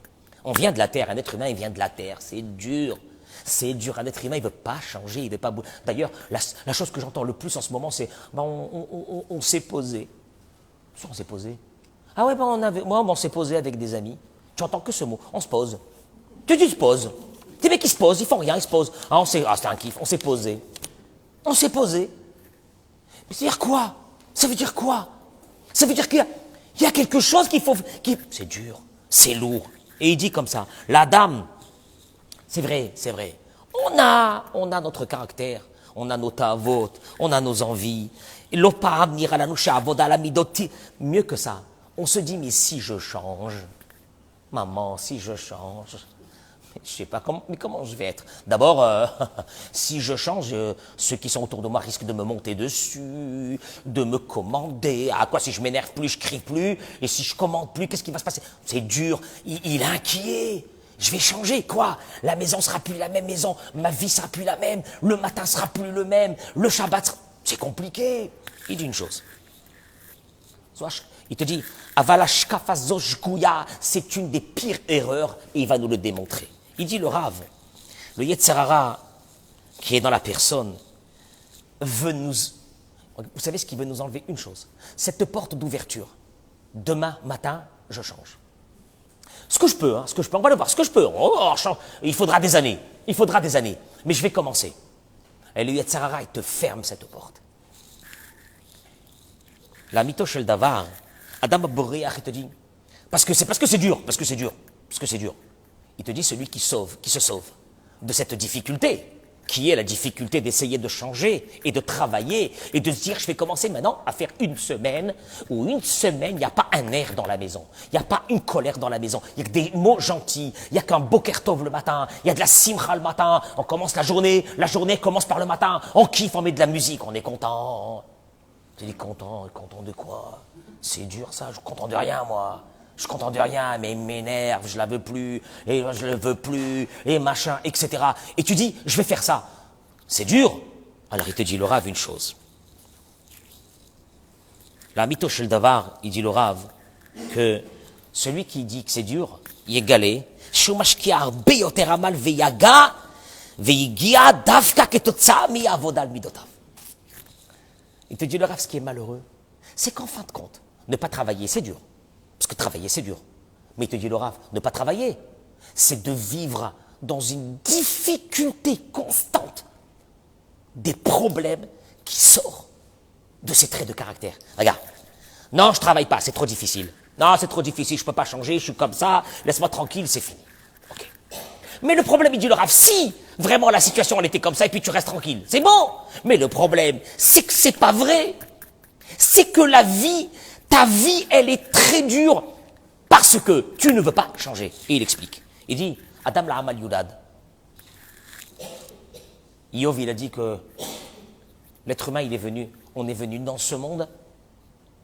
On vient de la terre, un être humain, il vient de la terre, c'est dur. C'est dur, un être humain, il ne veut pas changer, il veut pas bouger. D'ailleurs, la chose que j'entends le plus en ce moment, c'est, on s'est posé. Ça, on s'est posé. Ah ouais, on s'est posé avec des amis. Tu entends que ce mot, on se pose. Tu se poses. Des mecs qui se posent, ils font rien, ils se posent. C'était un kiff, on s'est posé. On s'est posé. Mais ça veut dire quoi? Ça veut dire quoi? Ça veut dire qu'il y a quelque chose c'est dur, c'est lourd. Et il dit comme ça, la dame, c'est vrai. On a notre caractère, on a nos tavot, on a nos envies. Mieux que ça, on se dit, mais si je change, maman, si je change, je sais pas comment je vais être. D'abord, si je change, ceux qui sont autour de moi risquent de me monter dessus, de me commander. À quoi si je m'énerve plus, je crie plus, et si je commande plus, qu'est-ce qui va se passer? C'est dur. Il est inquiet. Je vais changer, quoi? La maison sera plus la même maison, ma vie sera plus la même, le matin sera plus le même, le Shabbat c'est compliqué. Il dit une chose. Il te dit, c'est une des pires erreurs, et il va nous le démontrer. Il dit le Rav, le Yetzer Hara qui est dans la personne, veut nous... Vous savez ce qu'il veut nous enlever? Une chose. Cette porte d'ouverture. Demain matin, je change. Ce que je peux, on va le voir, ce que je peux. Il faudra des années. Mais je vais commencer. Et le Yetzer Hara, il te ferme cette porte. La mito shel davar, Adam Boréach, il te dit, parce que c'est dur. Il te dit celui qui se sauve de cette difficulté, qui est la difficulté d'essayer de changer et de travailler et de se dire je vais commencer maintenant à faire une semaine, il n'y a pas un air dans la maison, il n'y a pas une colère dans la maison, il y a que des mots gentils, il n'y a qu'un boker tov le matin, il y a de la simcha le matin, on commence la journée commence par le matin, on kiffe, on met de la musique, on est content. Tu dis content de quoi? C'est dur ça, je suis content de rien moi. Je suis content de rien, mais il m'énerve, je la veux plus, et je le veux plus, et machin, etc. Et tu dis, je vais faire ça. C'est dur. Alors il te dit le Rav une chose. La mito shel davar, il dit le Rav, que celui qui dit que c'est dur, il est galé. Shumashki arbe yoter amal veyaga, veyigia davka ketotza mi avodal midotav. Il te dit le Rav, ce qui est malheureux, c'est qu'en fin de compte, ne pas travailler, c'est dur. Parce que travailler, c'est dur. Mais il te dit le Rav, ne pas travailler, c'est de vivre dans une difficulté constante des problèmes qui sortent de ces traits de caractère. Regarde, non, je travaille pas, c'est trop difficile. Non, c'est trop difficile, je peux pas changer, je suis comme ça, laisse-moi tranquille, c'est fini. Okay. Mais le problème, il dit le Rav, si vraiment la situation elle était comme ça et puis tu restes tranquille, c'est bon. Mais le problème, c'est que c'est pas vrai. C'est que la vie, ta vie, elle est très dure parce que tu ne veux pas changer. Et il explique. Il dit, Adam la Amal Yudad. Yov, il a dit que l'être humain, on est venu dans ce monde.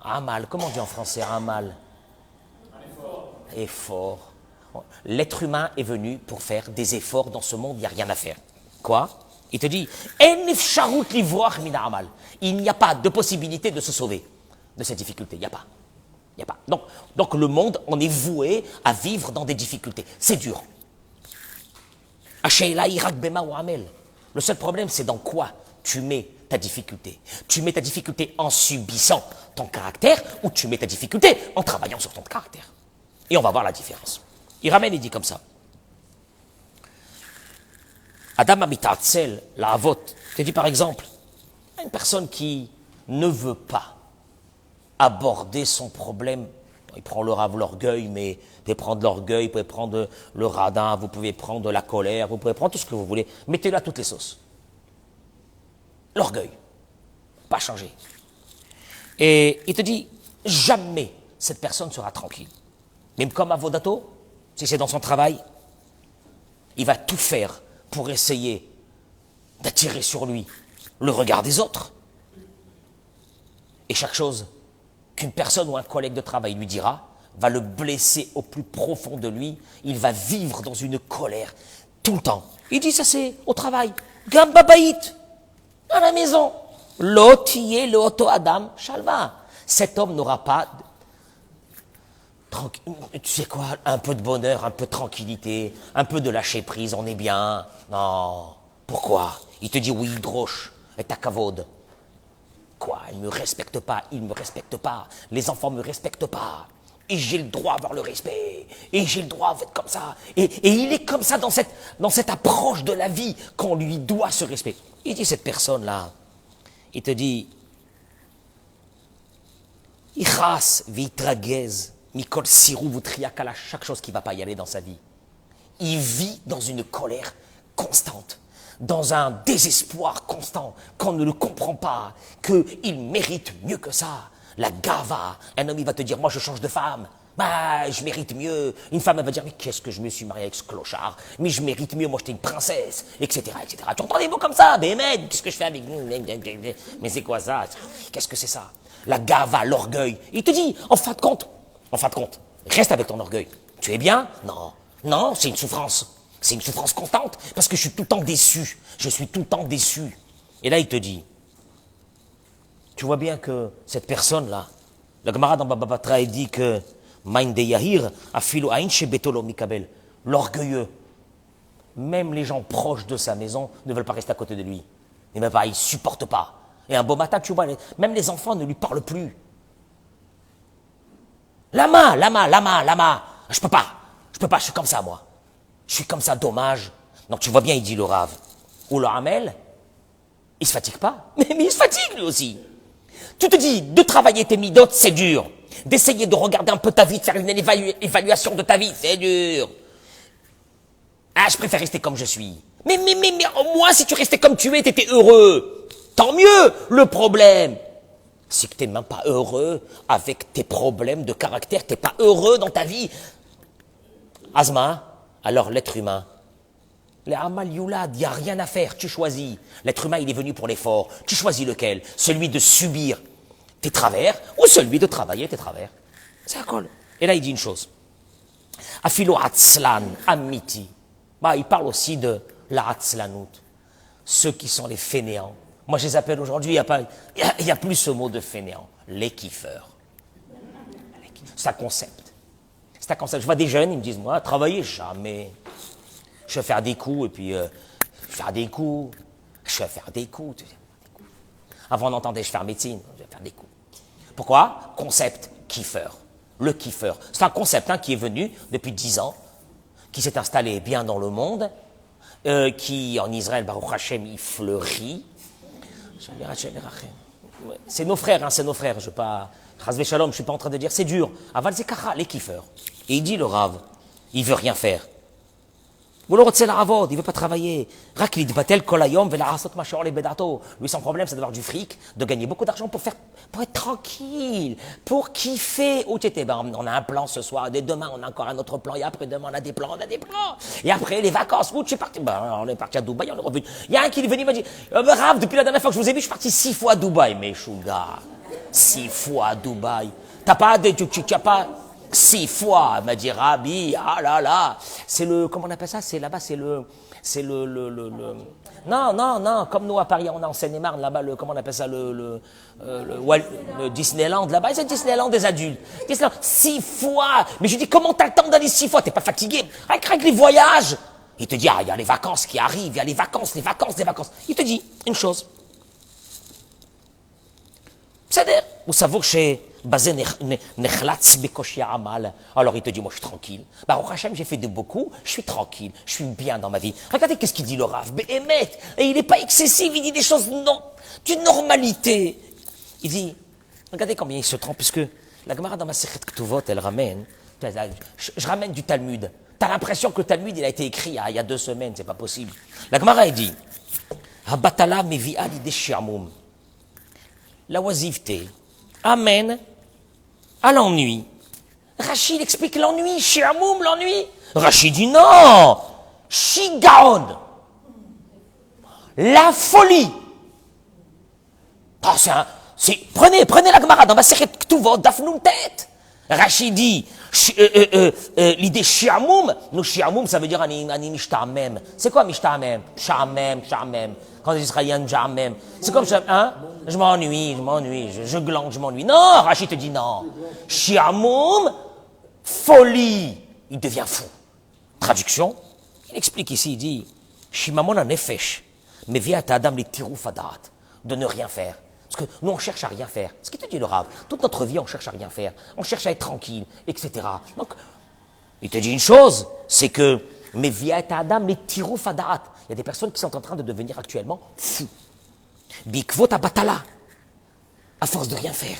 Amal, comment on dit en français Amal? Effort. L'être humain est venu pour faire des efforts dans ce monde, il n'y a rien à faire. Quoi? Il te dit, il n'y a pas de possibilité de se sauver de cette difficulté. Il n'y a pas. Donc le monde, on est voué à vivre dans des difficultés. C'est dur. Le seul problème, c'est dans quoi tu mets ta difficulté. Tu mets ta difficulté en subissant ton caractère ou tu mets ta difficulté en travaillant sur ton caractère. Et on va voir la différence. Il ramène et dit comme ça. Adam Amitatzel, la Havot, te dit par exemple, une personne qui ne veut pas aborder son problème. Il prend le Rav l'orgueil, mais vous pouvez prendre l'orgueil, vous pouvez prendre le radin, vous pouvez prendre la colère, vous pouvez prendre tout ce que vous voulez. Mettez-le à toutes les sauces. L'orgueil. Pas changer. Et il te dit, jamais cette personne sera tranquille. Même comme Avodato, si c'est dans son travail, il va tout faire pour essayer d'attirer sur lui le regard des autres. Et chaque chose qu'une personne ou un collègue de travail lui dira va le blesser au plus profond de lui. Il va vivre dans une colère tout le temps. Il dit ça c'est au travail. Gambabaït, à la maison. L'otier, l'auto Adam, Shalva. Cet homme n'aura pas, tu sais quoi, un peu de bonheur, un peu de tranquillité, un peu de lâcher prise, on est bien. Non. Pourquoi? Il te dit oui, droche, et ta kavod. Quoi? Il ne me respecte pas, il ne me respecte pas, les enfants ne me respectent pas. Et j'ai le droit d'avoir le respect, et j'ai le droit d'être comme ça. Et il est comme ça dans cette approche de la vie qu'on lui doit ce respect. Il dit cette personne-là, il te dit, Ichas vitragez, mikol sirou vutriakala, chaque chose qui ne va pas y aller dans sa vie. Il vit dans une colère constante, dans un désespoir constant, qu'on ne le comprend pas, qu'il mérite mieux que ça. La gava, un homme il va te dire, moi je change de femme, bah je mérite mieux. Une femme elle va dire, mais qu'est-ce que je me suis marié avec ce clochard, mais je mérite mieux, moi j'étais une princesse, etc., etc. Tu entends des mots comme ça, mais mec, qu'est-ce que je fais avec nous? Mais c'est quoi ça? Qu'est-ce que c'est ça? La gava, l'orgueil. Il te dit, en fin de compte, reste avec ton orgueil. Tu es bien? Non, non, c'est une souffrance. C'est une souffrance constante, parce que je suis tout le temps déçu. Je suis tout le temps déçu. Et là, il te dit, tu vois bien que cette personne-là, la Gemara dans Baba Batra, il dit que l'orgueilleux, même les gens proches de sa maison ne veulent pas rester à côté de lui. Et même pas, ils ne supportent pas. Et un beau matin, tu vois, même les enfants ne lui parlent plus. Lama, je peux pas, je suis comme ça, moi. Je suis comme ça, dommage. Donc tu vois bien, il dit le Rav. Ou le Hamel, il se fatigue pas. Mais il se fatigue lui aussi. Tu te dis, de travailler tes midotes, c'est dur. D'essayer de regarder un peu ta vie, de faire une évaluation de ta vie, c'est dur. Ah, je préfère rester comme je suis. Mais moi, si tu restais comme tu es, t'étais heureux. Tant mieux. Le problème, c'est que t'es même pas heureux avec tes problèmes de caractère. T'es pas heureux dans ta vie. Azma, alors l'être humain, les amal yulad, il n'y a rien à faire, tu choisis. L'être humain, il est venu pour l'effort. Tu choisis lequel? Celui de subir tes travers ou celui de travailler tes travers. C'est un col. Et là, il dit une chose. Afilo atzlan, amiti. Bah, il parle aussi de la atzlanout. Ceux qui sont les fainéants. Moi, je les appelle aujourd'hui, il n'y a plus ce mot de fainéant. Les kiffeurs. C'est un concept. C'est un concept. Je vois des jeunes, ils me disent, moi, travailler, jamais. Je vais faire des coups, et puis, faire des coups. Je vais faire des coups. Avant, on entendait, je vais faire médecine, je vais faire des coups. Pourquoi? Concept, kiffeur. Le kiffeur. C'est un concept qui est venu depuis 10 ans, qui s'est installé bien dans le monde, qui, en Israël, Baruch Hashem, il fleurit. C'est nos frères, c'est nos frères. Je ne suis pas en train de dire, c'est dur. Aval Zekara, les kiffeurs. Et il dit, le Rav, il veut rien faire. Il ne veut pas travailler. Lui, son problème, c'est d'avoir du fric, de gagner beaucoup d'argent pour être tranquille, pour kiffer. On a un plan ce soir, dès demain, on a encore un autre plan, et après demain, on a des plans. Et après, les vacances, où tu es parti? On est parti à Dubaï, on est revenu. Il y a un qui est venu, il m'a dit, Rav, depuis la dernière fois que je vous ai vu, je suis parti 6 fois à Dubaï. Mais chouga, 6 fois à Dubaï. Tu n'as pas 6 fois, elle m'a dit, Rabbi, ah là là, c'est comment on appelle ça? C'est là-bas, non, comme nous à Paris, on a en Seine-et-Marne, là-bas, comment on appelle ça, le Disneyland, là-bas, c'est Disneyland des adultes. Disneyland, 6 fois, mais je dis, comment t'as le temps d'aller 6 fois? T'es pas fatigué? Avec les voyages. Il te dit, il y a les vacances qui arrivent, il y a les vacances. Il te dit une chose. C'est-à-dire, vous savez que chez alors il te dit, moi je suis tranquille. Baruch Hashem, j'ai fait de beaucoup, je suis tranquille, je suis bien dans ma vie. Regardez qu'est-ce qu'il dit le Rav. Et il n'est pas excessif, il dit des choses d'une normalité. Il dit, Regardez combien il se trompe, puisque la Gemara dans ma Sechet Ktuvot, elle ramène, je ramène du Talmud. Tu as l'impression que le Talmud, il a été écrit il y a 2 semaines, c'est pas possible. La Gemara, elle dit, Habatala mevi'a l'idée shi'amum. La oisiveté amène à l'ennui. Rachid explique l'ennui, shi'amum, l'ennui. Rachid dit non, shigaon. La folie. Oh, prenez la Gemara dans ma Sechet Ktuvot, Dafnum Tet. Rachid dit, l'idée shi'amum, nous shi'amum, ça veut dire ani mishtamem. C'est quoi mishtamem? Shamem. Quand les Israéliens jamem. C'est comme ça, hein? Je m'ennuie, je glande, je m'ennuie. Non, Rachid te dit non. Shi'amum, folie. Il devient fou. Traduction, il explique ici, il dit, Shimamon a nefesh, mais via ta adam les tirouf adat, de ne rien faire. Parce que nous, on cherche à rien faire. Ce qui te dit le Rav, toute notre vie, on cherche à rien faire. On cherche à être tranquille, etc. Donc, il te dit une chose, c'est que, mais via ta adam les tirouf adat. Il y a des personnes qui sont en train de devenir actuellement fous. Bikvot abatala, à force de rien faire.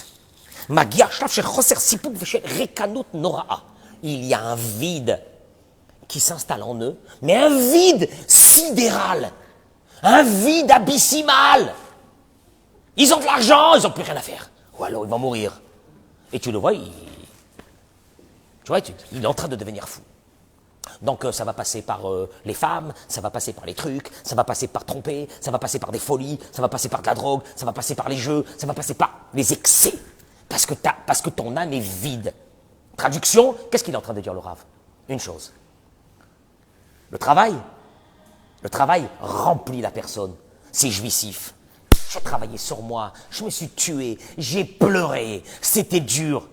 Magia shlaf shel choser sipuk v'shel rekanut nora'a. Il y a un vide qui s'installe en eux, mais un vide sidéral, un vide abyssimal. Ils ont de l'argent, ils n'ont plus rien à faire. Ou alors ils vont mourir. Et tu le vois, il est en train de devenir fou. Donc ça va passer par les femmes, ça va passer par les trucs, ça va passer par tromper, ça va passer par des folies, ça va passer par de la drogue, ça va passer par les jeux, ça va passer par les excès. Parce que ton âme est vide. Traduction, qu'est-ce qu'il est en train de dire le Rav? Une chose. Le travail remplit la personne. C'est jouissif. J'ai travaillé sur moi, je me suis tué, j'ai pleuré, c'était dur.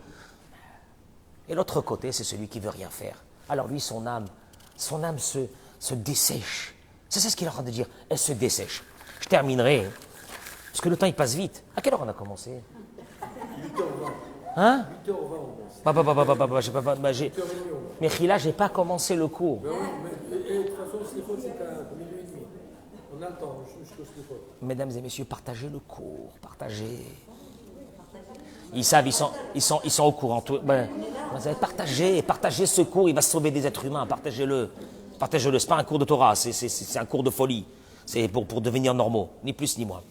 Et l'autre côté, c'est celui qui veut rien faire. Alors lui, son âme se dessèche. C'est ça ce qu'il est en train de dire. Elle se dessèche. Je terminerai, parce que le temps il passe vite. À quelle heure on a commencé? 8h20. Hein? 8h20 Mais Khila, j'ai pas commencé le cours. Mais oui, mais de toute façon, Slichot, c'est à minuit et demi. On a le temps, jusqu'au Slichot. Mesdames et messieurs, partagez le cours, partagez. Ils savent, ils sont au courant. Vous avez partagez ce cours, il va sauver des êtres humains, partagez-le. Partagez-le, ce n'est pas un cours de Torah, c'est un cours de folie. C'est pour devenir normaux, ni plus ni moins.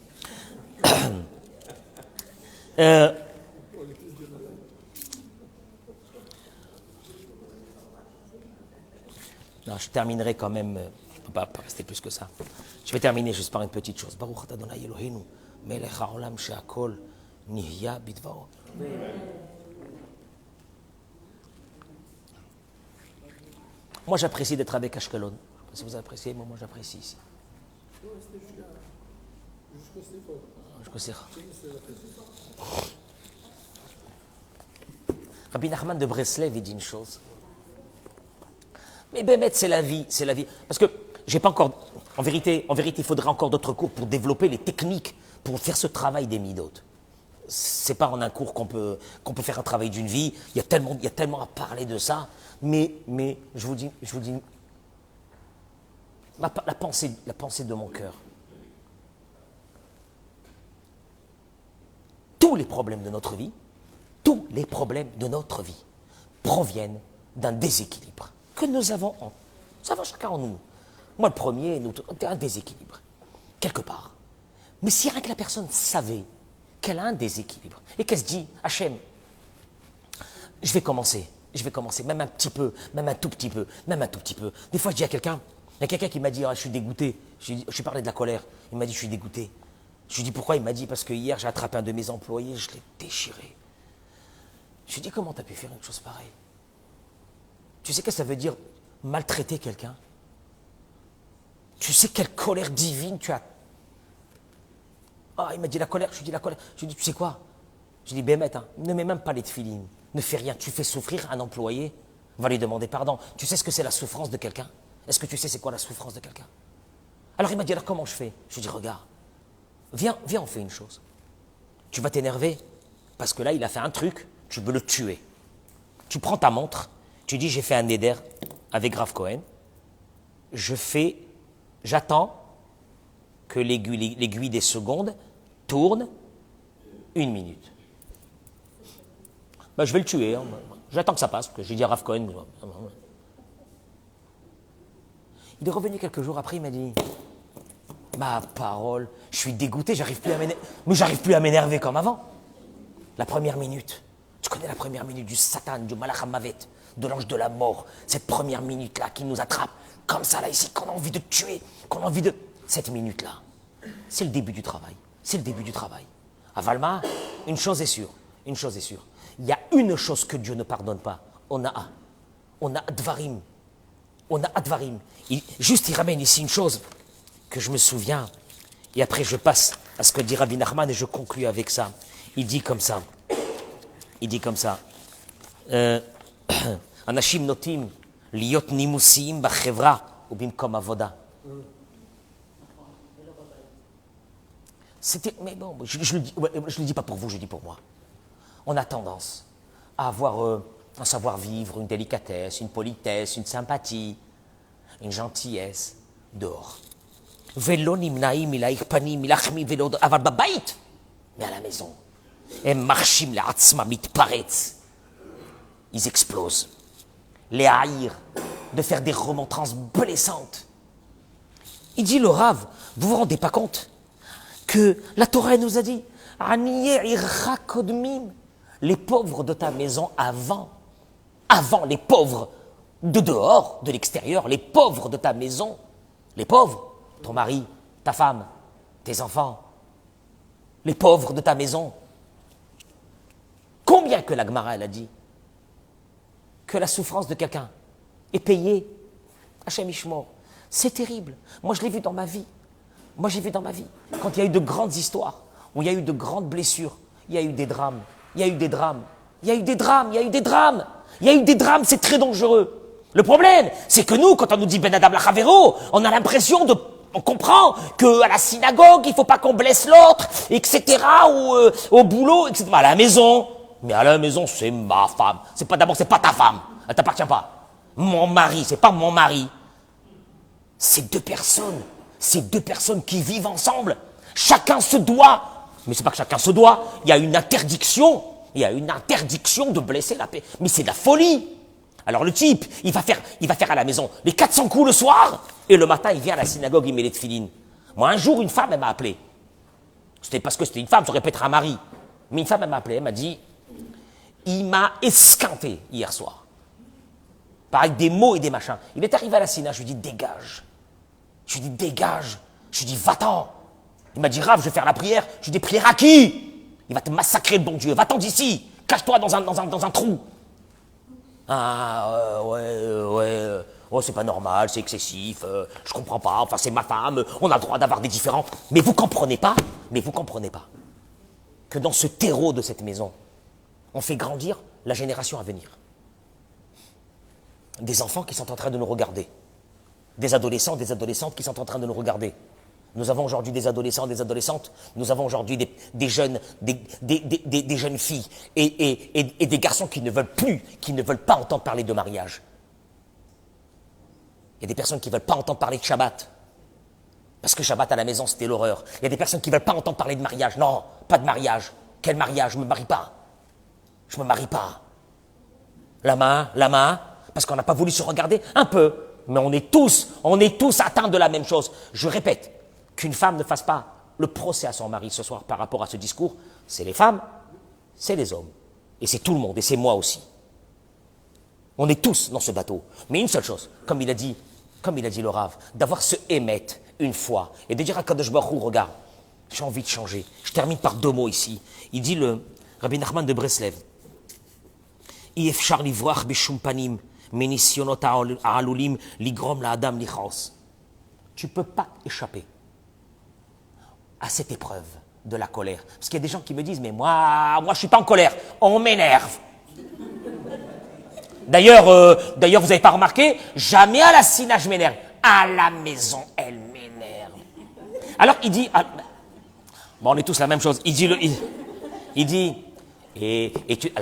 Non, je terminerai quand même, je ne peux pas rester plus que ça. Je vais terminer juste par une petite chose. Baruch atah Adonai Eloheinu, melech haolam she'akol nihya bidvaro. Moi, j'apprécie d'être avec Ashkelon. Je ne sais pas si vous appréciez, mais moi, j'apprécie ici. Jusqu'au Sira. Rabbi Nachman de Breslev, il dit une chose. Mais Bémet, c'est la vie, c'est la vie. Parce que j'ai pas encore. En vérité, il faudrait encore d'autres cours pour développer les techniques pour faire ce travail des midotes. C'est pas en un cours qu'on peut faire un travail d'une vie. Il y a tellement à parler de ça. Mais je vous dis, la pensée de mon cœur. Tous les problèmes de notre vie proviennent d'un déséquilibre que nous avons chacun en nous. Moi, le premier, un déséquilibre, quelque part. Mais si rien que la personne savait qu'elle a un déséquilibre, et qu'elle se dit, Hachem, je vais commencer, même un petit peu, même un tout petit peu. Des fois, je dis à quelqu'un, il y a quelqu'un qui m'a dit, je suis dégoûté, je lui parlais de la colère, il m'a dit, je suis dégoûté. Je lui dis, pourquoi? Il m'a dit, parce que hier, j'ai attrapé un de mes employés, je l'ai déchiré. Je lui dis, comment tu as pu faire une chose pareille? Tu sais qu'est-ce que ça veut dire maltraiter quelqu'un? Tu sais quelle colère divine tu as? Ah, il m'a dit la colère. Je lui dis la colère. Je lui dis, tu sais quoi? Je lui dis, Bémet, ne mets même pas les tefilines. Ne fais rien. Tu fais souffrir un employé. Va lui demander pardon. Tu sais ce que c'est la souffrance de quelqu'un? Est-ce que tu sais c'est quoi la souffrance de quelqu'un? Alors il m'a dit, alors comment je fais? Je lui dis, regarde. Viens, on fait une chose. Tu vas t'énerver parce que là, il a fait un truc. Tu veux le tuer. Tu prends ta montre. Tu dis, j'ai fait un neder avec Rav Cohen. J'attends que l'aiguille des secondes tourne 1 minute. Ben, je vais le tuer. Hein. J'attends que ça passe, parce que j'ai dit à Rav Cohen. Il est revenu quelques jours après, il m'a dit, ma parole, je suis dégoûté, j'arrive plus à m'énerver comme avant. La première minute, tu connais la première minute du Satan, du Malach HaMavet, de l'ange de la mort, cette première minute-là qui nous attrape, comme ça là ici, qu'on a envie de tuer, qu'on a envie de... Cette minute-là, c'est le début du travail, c'est le début du travail. À Valma, une chose est sûre, il y a une chose que Dieu ne pardonne pas, on a Advarim, Juste, il ramène ici une chose que je me souviens, et après je passe à ce que dit Rabbi Nachman et je conclus avec ça. Il dit comme ça, Anashim notim liot nimusim bachevra ou bimkom avoda. Mais bon, je le dis pas pour vous, je le dis pour moi. On a tendance à avoir un savoir-vivre, une délicatesse, une politesse, une sympathie, une gentillesse dehors. Velo nimnaim ilaich panim ilachmi velo aval babait. Mais à la maison, הם מרשים לעצמם מתפרץ. Ils explosent. Les haïr, de faire des remontrances blessantes. Il dit le Rav, vous vous rendez pas compte que la Torah nous a dit Aniye ircha kodmim, les pauvres de ta maison avant les pauvres de dehors, de l'extérieur, les pauvres de ta maison, les pauvres, ton mari, ta femme, tes enfants, les pauvres de ta maison. Combien que la Gemara, elle a dit que la souffrance de quelqu'un est payée, Hachem Ishmor, c'est terrible. Moi, je l'ai vu dans ma vie. Quand il y a eu de grandes histoires, où il y a eu de grandes blessures, il y a eu des drames, c'est très dangereux. Le problème, c'est que nous, quand on nous dit Ben Adam Lachavero, on a l'impression on comprend qu'à la synagogue, il ne faut pas qu'on blesse l'autre, etc., ou au boulot, etc., à la maison. Mais à la maison, c'est ma femme. C'est pas ta femme. Elle t'appartient pas. Mon mari, c'est pas mon mari. C'est deux personnes qui vivent ensemble. Chacun se doit. Mais c'est pas que chacun se doit. Il y a une interdiction de blesser la paix. Mais c'est de la folie. Alors le type, il va faire à la maison les 400 coups le soir, et le matin, il vient à la synagogue, il met les tefilines. Moi, un jour, une femme, elle m'a appelé. C'était parce que c'était une femme, ça aurait pu être un mari. Mais une femme, elle m'a appelé, elle m'a dit, il m'a esquinté hier soir. Pareil, des mots et des machins. Il est arrivé à la synagogue, je lui dis, dégage. Je lui dis, va-t'en. Il m'a dit, Rav, je vais faire la prière. Je lui dis, prière à qui? Il va te massacrer, le bon Dieu. Va-t'en d'ici. Cache-toi dans un trou. C'est pas normal, c'est excessif, je comprends pas, enfin c'est ma femme, on a le droit d'avoir des différends. Mais vous comprenez pas que dans ce terreau de cette maison, on fait grandir la génération à venir. Des enfants qui sont en train de nous regarder. Des adolescents, des adolescentes qui sont en train de nous regarder. Nous avons aujourd'hui des adolescents, des adolescentes, nous avons aujourd'hui des jeunes filles et des garçons qui ne veulent pas entendre parler de mariage. Il y a des personnes qui ne veulent pas entendre parler de Shabbat. Parce que Shabbat à la maison, c'était l'horreur. Il y a des personnes qui ne veulent pas entendre parler de mariage. Non, pas de mariage. Quel mariage? Je ne me marie pas. La main, parce qu'on n'a pas voulu se regarder un peu. Mais on est tous atteints de la même chose. Je répète, qu'une femme ne fasse pas le procès à son mari ce soir par rapport à ce discours, c'est les femmes, c'est les hommes. Et c'est tout le monde, et c'est moi aussi. On est tous dans ce bateau. Mais une seule chose, comme il a dit le Rav, d'avoir ce émet une fois, et de dire à Kadosh Baruch Hu, regarde, j'ai envie de changer. Je termine par deux mots ici. Il dit le Rabbi Nachman de Breslev, Ifshar livrach bishum panim, menisionot ha'alulim ligrom la'adam lichos. Tu ne peux pas échapper à cette épreuve de la colère. Parce qu'il y a des gens qui me disent, mais moi je ne suis pas en colère, on m'énerve. D'ailleurs, vous n'avez pas remarqué, jamais à la Sina je m'énerve. À la maison, elle m'énerve. Alors il dit, on est tous la même chose. Il dit,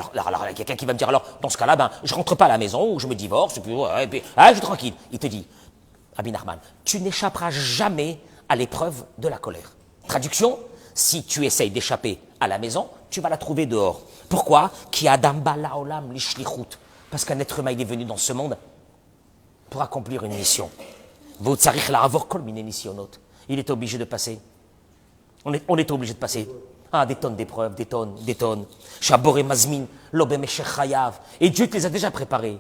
alors il y a quelqu'un qui va me dire, alors dans ce cas-là, je rentre pas à la maison ou je me divorce, puis je suis tranquille. Il te dit, Rabbi Nachman, tu n'échapperas jamais à l'épreuve de la colère. Traduction, Si tu essayes d'échapper à la maison, tu vas la trouver dehors. Pourquoi? Ki adam ba laolam lishlichut. Parce qu'un être humain, il est venu dans ce monde pour accomplir une mission. V'otzarich la'avor kol miné nisionot. Il est obligé de passer. On est obligé de passer. Ah, des tonnes d'épreuves, des tonnes, des tonnes. Shabore mazmin, lobe meshech chayav. Et Dieu te les a déjà préparés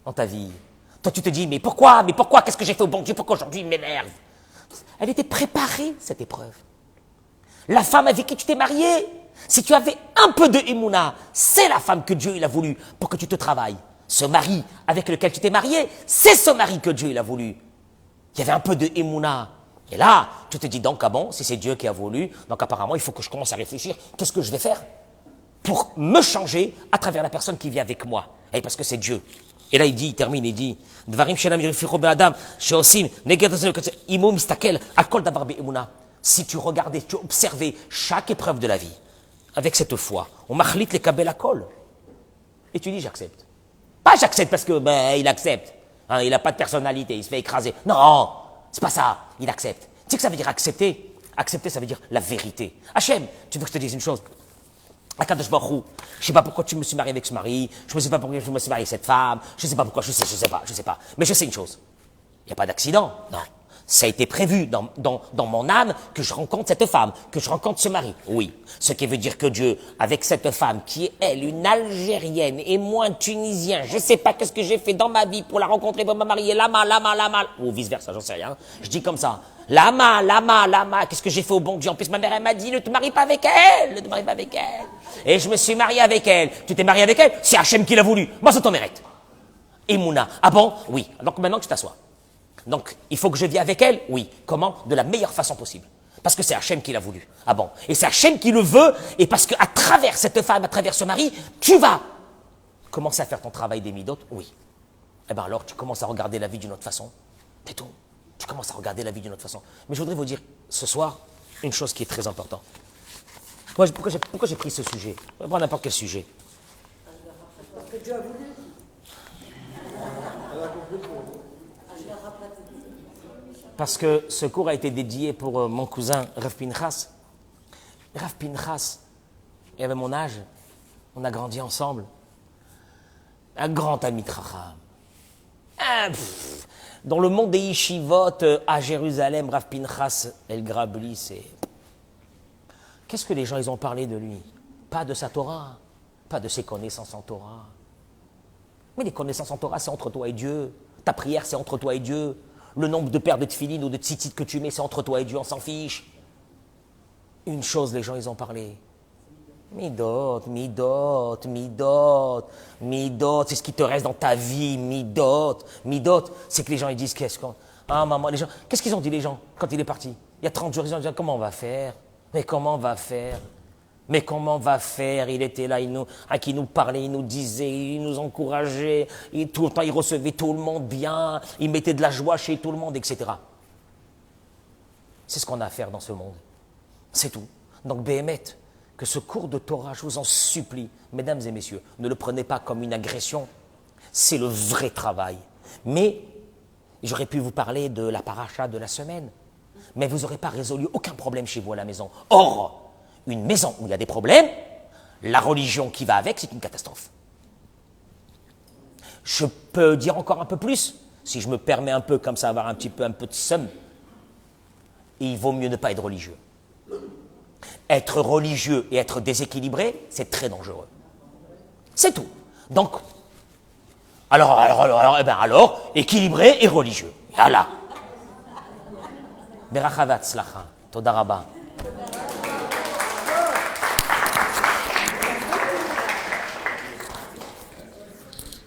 dans ta vie. Toi, tu te dis, mais pourquoi, qu'est-ce que j'ai fait au bon Dieu, pourquoi aujourd'hui il m'énerve? Elle était préparée, cette épreuve. La femme avec qui tu t'es marié, si tu avais un peu de émouna, c'est la femme que Dieu il a voulu pour que tu te travailles. Ce mari avec lequel tu t'es marié, c'est ce mari que Dieu il a voulu. Il y avait un peu de émouna. Et là, tu te dis donc, ah bon, si c'est Dieu qui a voulu, donc apparemment, il faut que je commence à réfléchir, qu'est-ce que je vais faire pour me changer à travers la personne qui vit avec moi. Et parce que c'est Dieu. Et là, il termine, il dit, si tu regardais, tu observais chaque épreuve de la vie, avec cette foi, on machlit les kabel à kol. Et tu dis, j'accepte. Pas j'accepte parce que, il accepte. Hein, il n'a pas de personnalité, il se fait écraser. Non, c'est pas ça, il accepte. Tu sais que ça veut dire accepter? Accepter, ça veut dire la vérité. Hachem, tu veux que je te dise une chose? Akadosh Baruch Hu, je ne sais pas pourquoi tu me suis marié avec ce mari, je ne sais pas pourquoi je me suis marié avec cette femme, je ne sais pas pourquoi, je sais pas. Mais je sais une chose, il n'y a pas d'accident, non. Ça a été prévu dans mon âme que je rencontre cette femme, que je rencontre ce mari. Oui. Ce qui veut dire que Dieu, avec cette femme qui est, elle, une Algérienne et moi, un Tunisien, je ne sais pas qu'est-ce que j'ai fait dans ma vie pour la rencontrer, pour me marier, lama, ou vice-versa, j'en sais rien. Je dis comme ça. Lama, qu'est-ce que j'ai fait au bon Dieu? En plus, ma mère, elle m'a dit, ne te marie pas avec elle, Et je me suis marié avec elle. Tu t'es marié avec elle? C'est Hachem qui l'a voulu. Moi, c'est ton mérite. Et Mouna. Ah bon? Oui. Donc maintenant, tu t'assois. Donc, il faut que je vis avec elle? Oui. Comment? De la meilleure façon possible. Parce que c'est Hachem qui l'a voulu. Ah bon? Et c'est Hachem qui le veut, et parce qu'à travers cette femme, à travers ce mari, tu vas commencer à faire ton travail des midotes? Oui. Eh bien alors, tu commences à regarder la vie d'une autre façon. C'est tout. Tu commences à regarder la vie d'une autre façon. Mais je voudrais vous dire, ce soir, une chose qui est très importante. Pourquoi j'ai pris ce sujet? On va prendre n'importe quel sujet. Parce que Dieu a voulu. Parce que ce cours a été dédié pour mon cousin Rav Pinchas. Rav Pinchas, il avait mon âge, on a grandi ensemble. Un grand ami de Chacham. Dans le monde des yeshivot à Jérusalem, Rav Pinchas El Grabli, c'est... Qu'est-ce que les gens ils ont parlé de lui? Pas de sa Torah, pas de ses connaissances en Torah. Mais les connaissances en Torah, c'est entre toi et Dieu. Ta prière, c'est entre toi et Dieu. Le nombre de paires de tefilines ou de tzitzit que tu mets, c'est entre toi et Dieu, on s'en fiche. Une chose, les gens, ils ont parlé. Midot, c'est ce qui te reste dans ta vie, midot, c'est que les gens, ils disent, ah maman, les gens, qu'est-ce qu'ils ont dit les gens, quand il est parti? Il y a 30 jours, ils ont dit, comment on va faire? Mais comment on va faire? Il était là, qui nous parlait, il nous disait, il nous encourageait, tout le temps il recevait tout le monde bien, il mettait de la joie chez tout le monde, etc. C'est ce qu'on a à faire dans ce monde. C'est tout. Donc, Béhémet, que ce cours de Torah, je vous en supplie, mesdames et messieurs, ne le prenez pas comme une agression. C'est le vrai travail. Mais, j'aurais pu vous parler de la paracha de la semaine, mais vous n'aurez pas résolu aucun problème chez vous à la maison. Or, une maison où il y a des problèmes, la religion qui va avec, c'est une catastrophe. Je peux dire encore un peu plus, si je me permets un peu comme ça, avoir un peu de somme. Et il vaut mieux ne pas être religieux. Être religieux et être déséquilibré, c'est très dangereux. C'est tout. Donc, alors, équilibré et religieux. Voilà. Berachavat slacha. Toda rabba.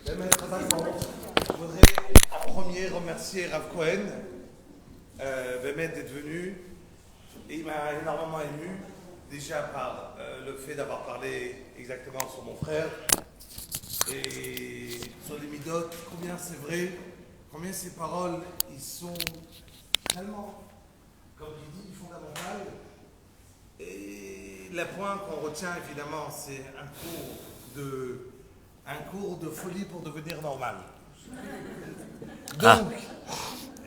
Je voudrais en premier remercier Rav Cohen, Bémet d'être venu. Et il m'a énormément ému, déjà par le fait d'avoir parlé exactement sur mon frère et sur les midot, combien c'est vrai, combien ces paroles, ils sont tellement, comme il dit, fondamentales. Et le point qu'on retient évidemment, c'est un cours de folie pour devenir normal. Donc,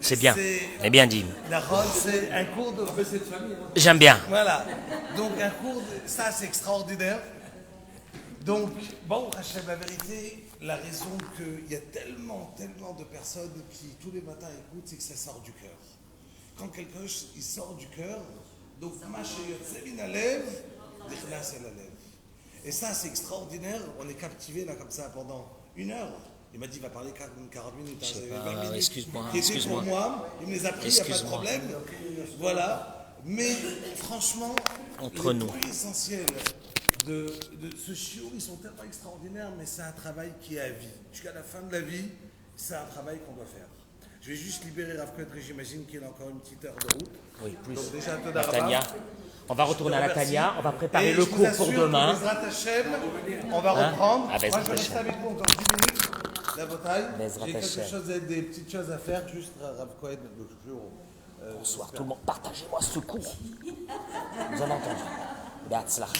C'est bien. C'est bien dit. D'accord, c'est un cours de... J'aime bien. Voilà. Donc un cours, ça c'est extraordinaire. Donc, bon, Hachem, la vérité, la raison qu'il y a tellement de personnes qui tous les matins écoutent, c'est que ça sort du cœur. Quand quelque chose, il sort du cœur, donc et ça c'est extraordinaire, on est captivé là comme ça pendant 1 heure. Il m'a dit, il va parler 40 minutes. Je sais 20 pas, minutes. excuse-moi, Qui était excuse-moi. pour moi, il me les a pris, il n'y a pas de Excuse-moi. problème. Voilà. Mais franchement, Entre les nous. points essentiels de ce chiot, ils sont tellement extraordinaires, mais c'est un travail qui est à vie. Jusqu'à la fin de la vie, c'est un travail qu'on doit faire. Je vais juste libérer Rav Kohen, j'imagine qu'il a encore une petite heure de route. Oui, plus. Donc déjà, La Tania. On va retourner à la Tania, on va préparer et le je vous cours pour assure demain. que Bezrat Hashem, on va Hein? reprendre. Ah, Bezrat Moi, je vais rester Hashem. avec vous encore 10 minutes. La bataille. Bezrat J'ai quelque Hashem. chose, des petites choses à faire. Juste Rav Kohen, le jour. Bonsoir tout le monde, partagez-moi ce cours. Vous avez entendu. Be'atzlach.